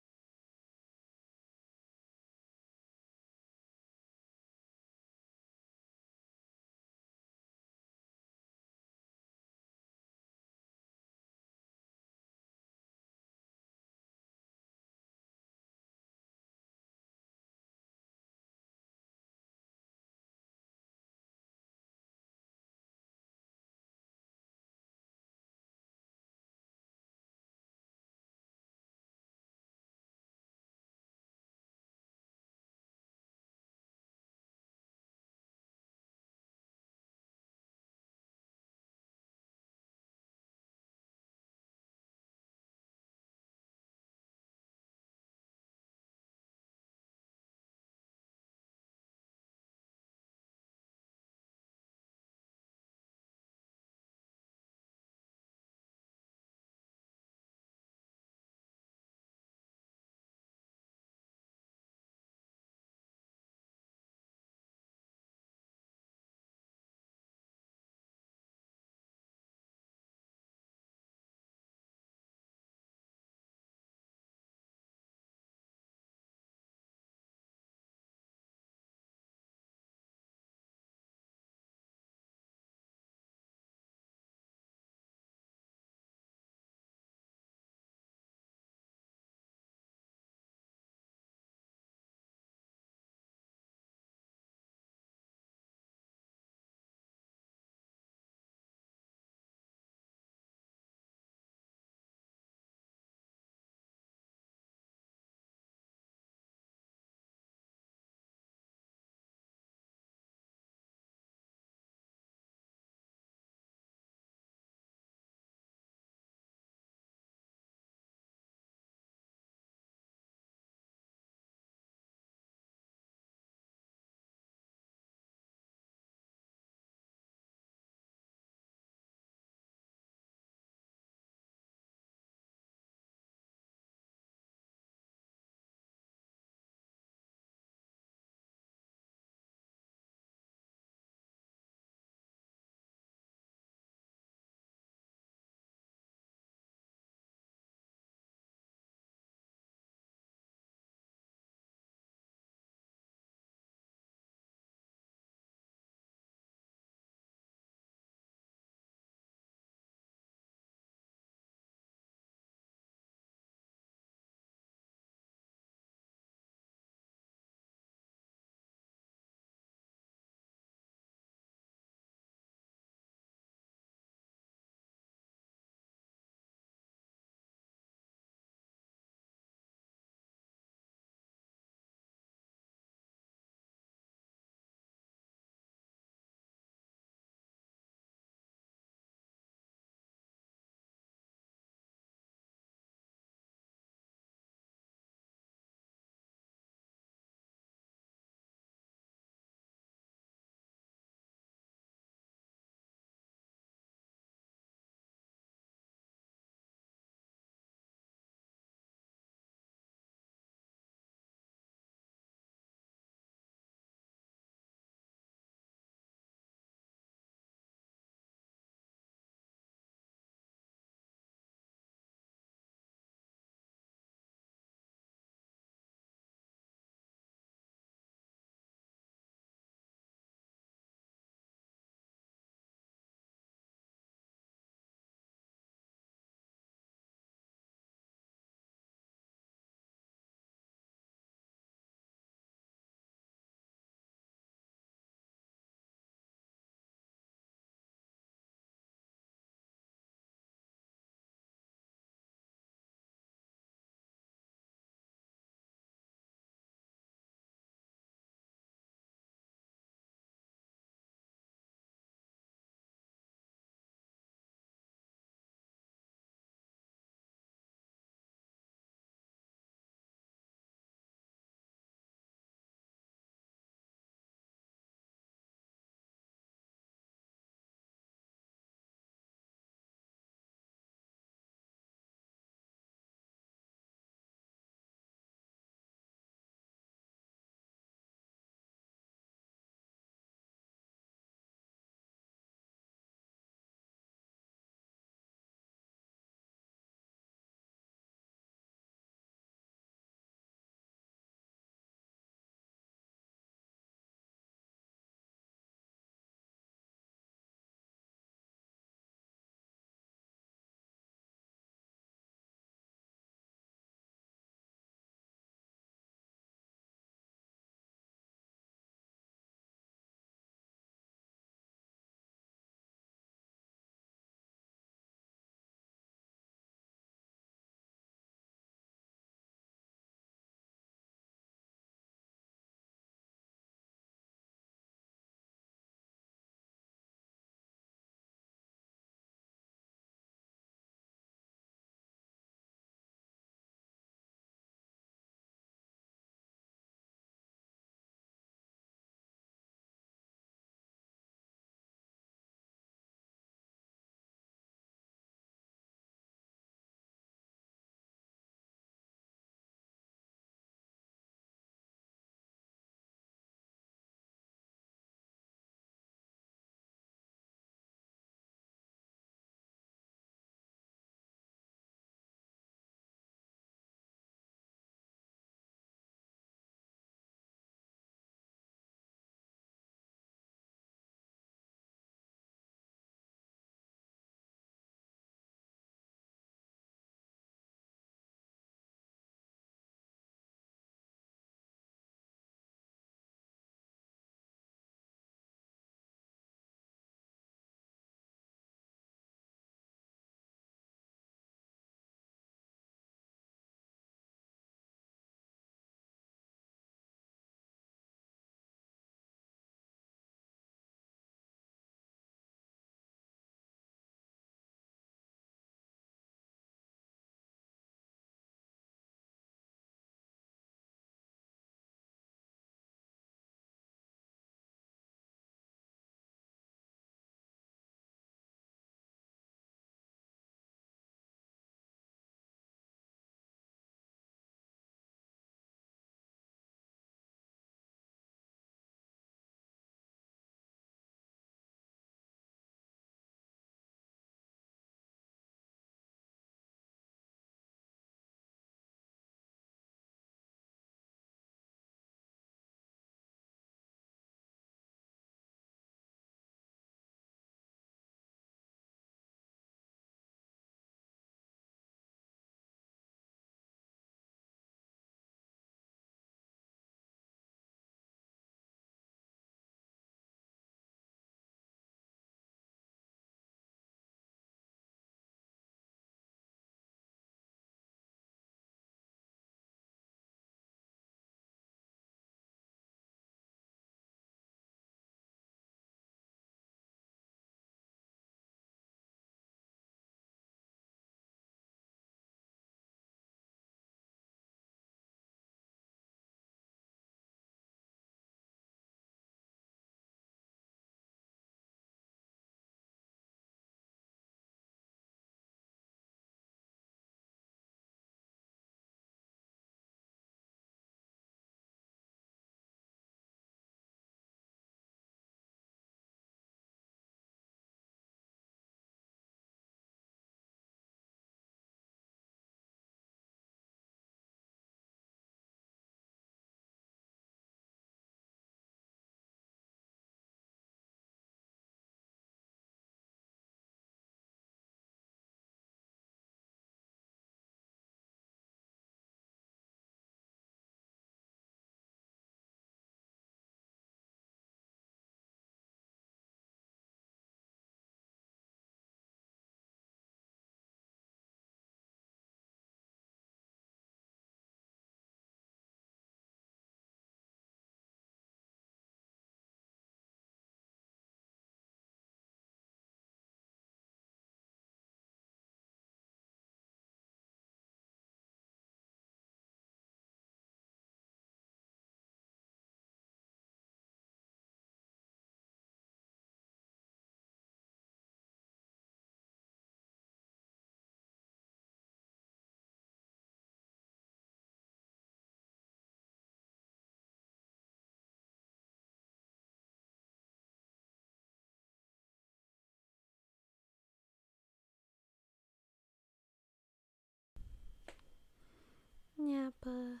Nappa.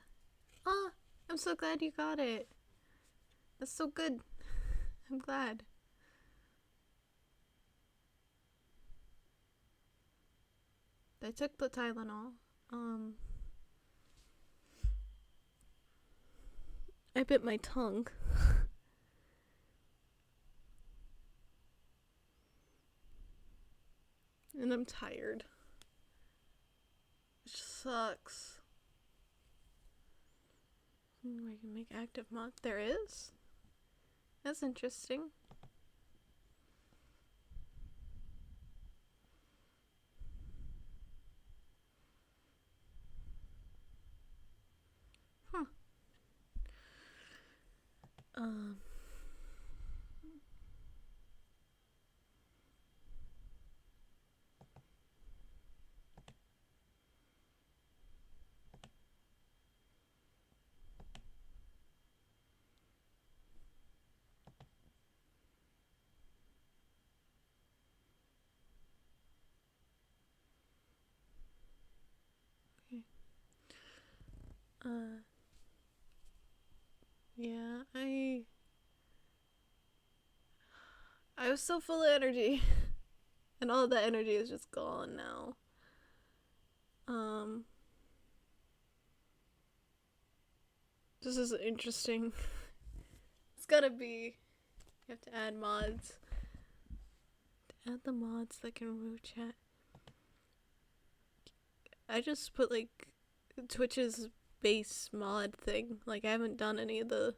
Oh, I'm so glad you got it. That's so good. I'm glad. I took the Tylenol. I bit my tongue. And I'm tired. Which sucks. I can make active mod. There is? That's interesting. Huh. Okay. Yeah, I was so full of energy. And all of that energy is just gone now. This is interesting. It's gotta be. You have to add mods. Add the mods that can room chat. I just put like Twitch's base mod thing. Like I haven't done any of the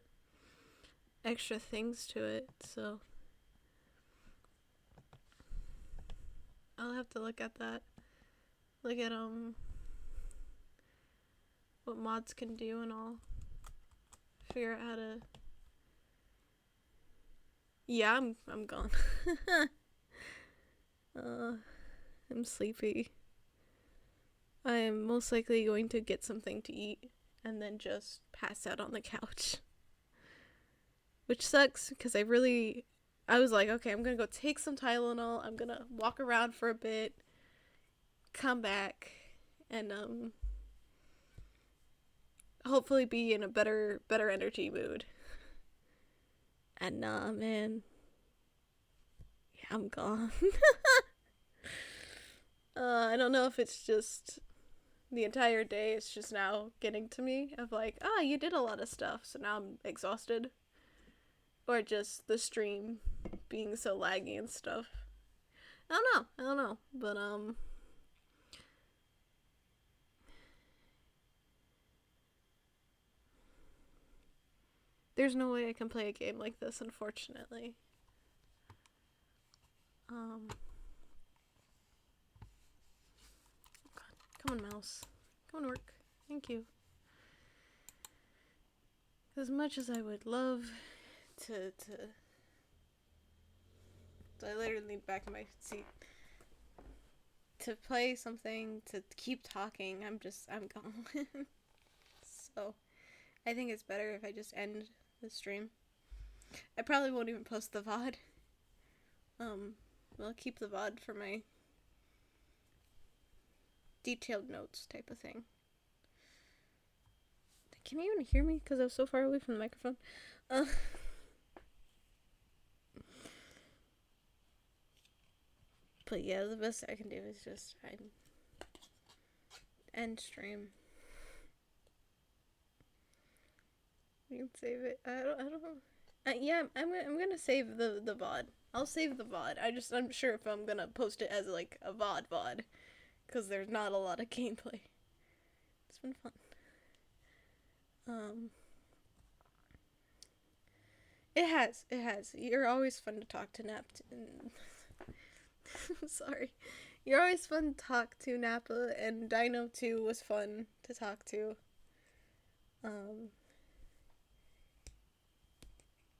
extra things to it, so I'll have to look at that. Look at what mods can do and all. Figure out how to. Yeah, I'm gone. I'm sleepy. I am most likely going to get something to eat and then just pass out on the couch. Which sucks because I was like, okay, I'm gonna go take some Tylenol, I'm gonna walk around for a bit, come back, and hopefully be in a better energy mood. And nah, man. Yeah, I'm gone. I don't know if it's just the entire day, it's just now getting to me of like, you did a lot of stuff, so now I'm exhausted. Or just the stream being so laggy and stuff. I don't know. But there's no way I can play a game like this, unfortunately. Oh God. Come on, mouse. Come on, work. Thank you. As much as I would love to I literally leaned back in my seat to play something, to keep talking. I'm gone. So I think it's better if I just end the stream. I probably won't even post the VOD. I'll keep the VOD for my detailed notes type of thing. Can you even hear me? Because I was so far away from the microphone. But yeah, the best I can do is just end stream. You can save it. I don't know. Yeah, I'm gonna save the VOD. I'll save the VOD. I'm sure if I'm gonna post it as like a VOD, because there's not a lot of gameplay. It's been fun. It has. You're always fun to talk to, Sorry. You're always fun to talk to, Nappa, and Dino too was fun to talk to. I'm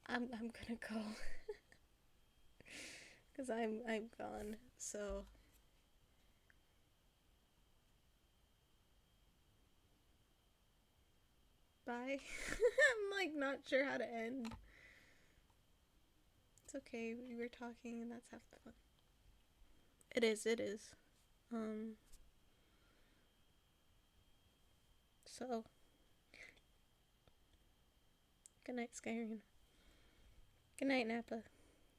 gonna go. Cause I'm gone, so bye. I'm like not sure how to end. It's okay, we were talking and that's half the fun. It is. So, good night, Skyrim. Good night, Napa.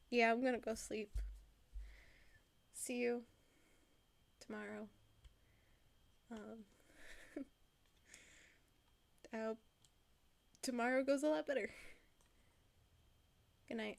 Yeah, I'm gonna go sleep. See you tomorrow. I hope tomorrow goes a lot better. Good night.